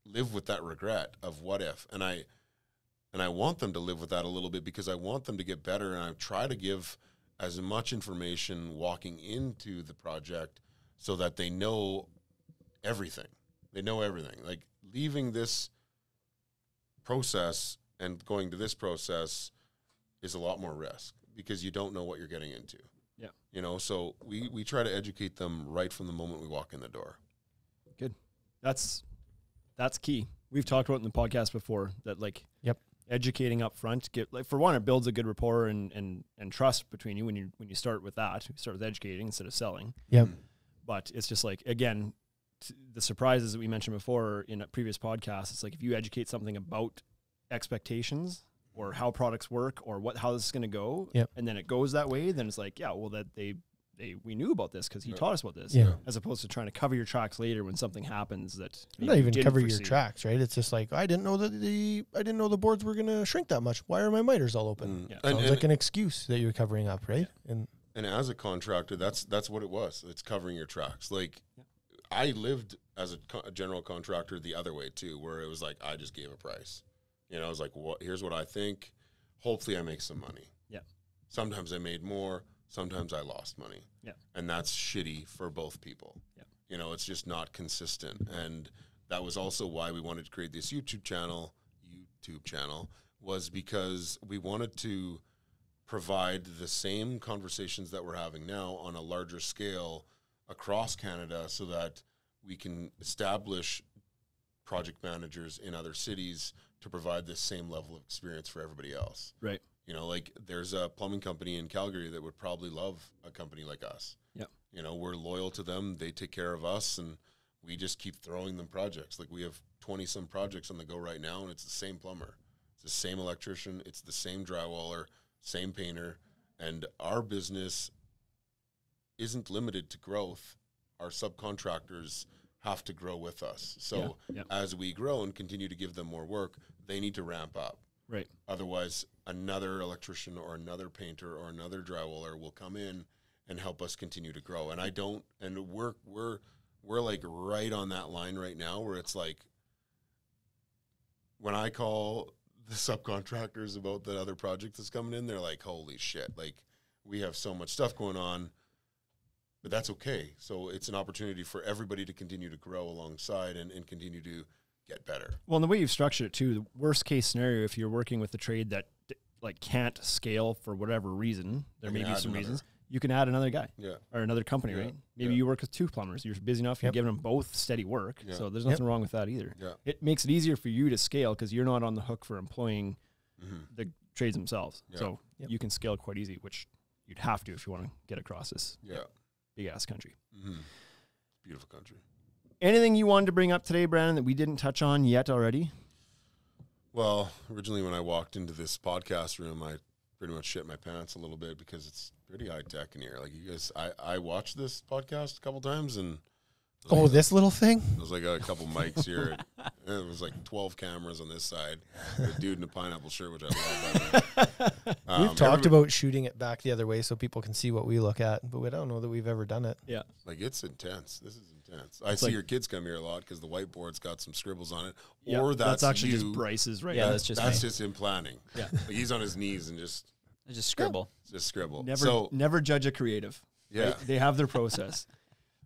S5: live with that regret of what if. And I want them to live with that a little bit because I want them to get better, and I try to give as much information walking into the project so that they know everything. They know everything. Like, leaving this process and going to this process is a lot more risk because you don't know what you're getting into. Yeah. So we try to educate them right from the moment we walk in the door.
S1: Good. That's key. We've talked about it in the podcast before that, like, educating up front, for one, it builds a good rapport and trust between you when you start with that. You start with educating instead of selling.
S4: Yep.
S1: But it's just like, again, the surprises that we mentioned before in a previous podcast, it's like if you educate something about expectations or how products work or how this is going to go, and then it goes that way, then it's like, that we knew about this because he taught us about this.
S4: Yeah.
S1: As opposed to trying to cover your tracks later when something happens that
S4: not even cover your tracks, right? It's just like, I didn't know the boards were going to shrink that much. Why are my miters all open? Yeah. Sounds like an excuse that you're covering up, right?
S5: Yeah. And as a contractor, that's what it was. It's covering your tracks. Like, I lived as a general contractor the other way too, where it was like, I just gave a price. You know, I was like, here's what I think. Hopefully I make some money.
S1: Yeah.
S5: Sometimes I made more. Sometimes I lost money.
S1: Yeah. And
S5: that's shitty for both people.
S1: Yeah.
S5: You know, it's just not consistent. And that was also why we wanted to create this YouTube channel, was because we wanted to provide the same conversations that we're having now on a larger scale across Canada so that we can establish project managers in other cities to provide this same level of experience for everybody else.
S1: Right.
S5: You know, like there's a plumbing company in Calgary that would probably love a company like us.
S1: Yeah.
S5: You know, we're loyal to them. They take care of us, and we just keep throwing them projects. Like we have 20-some projects on the go right now, and it's the same plumber. It's the same electrician. It's the same drywaller, same painter. And our business isn't limited to growth. Our subcontractors have to grow with us. So as we grow and continue to give them more work, they need to ramp up.
S1: Right.
S5: Otherwise, another electrician or another painter or another drywaller will come in and help us continue to grow. And we're like right on that line right now where it's like when I call the subcontractors about the other project that's coming in, they're like, holy shit, like we have so much stuff going on, but that's okay. So it's an opportunity for everybody to continue to grow alongside and continue to get better.
S1: Well, and the way you've structured it too, the worst case scenario, if you're working with a trade that like can't scale for whatever reason, there may be some reasons, you can add another guy or another company, right? Maybe you work with 2 plumbers. You're busy enough. You're giving them both steady work. So there's nothing wrong with that either.
S5: Yeah.
S1: It makes it easier for you to scale because you're not on the hook for employing the trades themselves. Yeah. So you can scale quite easy, which you'd have to if you want to get across this big ass country.
S5: Beautiful country.
S1: Anything you wanted to bring up today, Brandon, that we didn't touch on yet already?
S5: Well, originally when I walked into this podcast room, I pretty much shit my pants a little bit because it's pretty high tech in here. Like you guys, I watched this podcast a couple times and
S4: this little thing?
S5: It was like a couple mics here. And it was like 12 cameras on this side. The dude in a pineapple shirt, which I love.
S4: We've talked about shooting it back the other way so people can see what we look at, but we don't know that we've ever done it.
S1: Yeah.
S5: Like it's intense. This is intense. I see your kids come here a lot because the whiteboard's got some scribbles on it.
S1: Yeah,
S5: or
S1: that's actually just Bryce's, right?
S5: Yeah, that's just him planning.
S1: Yeah.
S5: Like he's on his knees and just
S2: scribble.
S5: Just scribble.
S1: Never judge a creative.
S5: Yeah.
S1: Right? They have their process.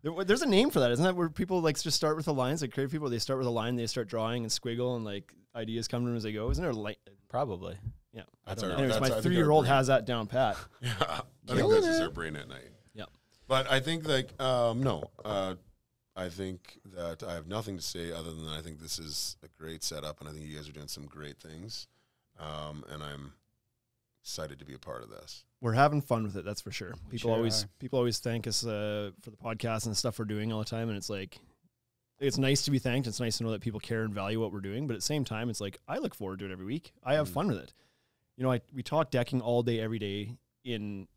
S1: There's a name for that, isn't that? Where people like just start with the lines, like creative people, they start with a line, they start drawing and squiggle, and like ideas come to them as they go. Isn't there like
S2: probably?
S1: Yeah.
S5: Anyways,
S1: my 3-year-old has that down pat.
S5: Yeah, I think that's just our brain at night.
S1: Yeah.
S5: But I think like I think that I have nothing to say other than I think this is a great setup, and I think you guys are doing some great things, and I'm excited to be a part of this.
S1: We're having fun with it, that's for sure. People always thank us for the podcast and stuff we're doing all the time, and it's like it's nice to be thanked. It's nice to know that people care and value what we're doing, but at the same time, it's like I look forward to it every week. I have fun with it. You know, we talk decking all day, every day in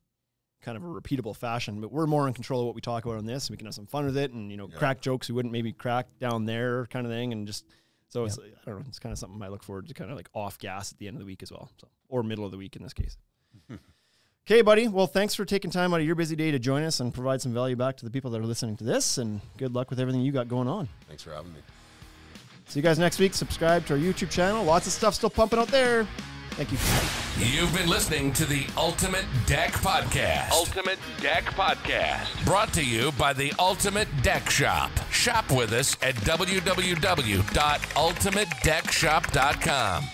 S1: kind of a repeatable fashion, but we're more in control of what we talk about on this, and we can have some fun with it, and crack jokes we wouldn't maybe crack down there, kind of thing, and just so it's I don't know, it's kind of something I look forward to, kind of like off gas at the end of the week as well, or middle of the week in this case. Okay, buddy. Well, thanks for taking time out of your busy day to join us and provide some value back to the people that are listening to this, and good luck with everything you got going on.
S5: Thanks for having me.
S1: See you guys next week. Subscribe to our YouTube channel. Lots of stuff still pumping out there. Thank you.
S3: You've been listening to the Ultimate Deck Podcast. Ultimate Deck Podcast. Brought to you by the Ultimate Deck Shop. Shop with us at www.ultimatedeckshop.com.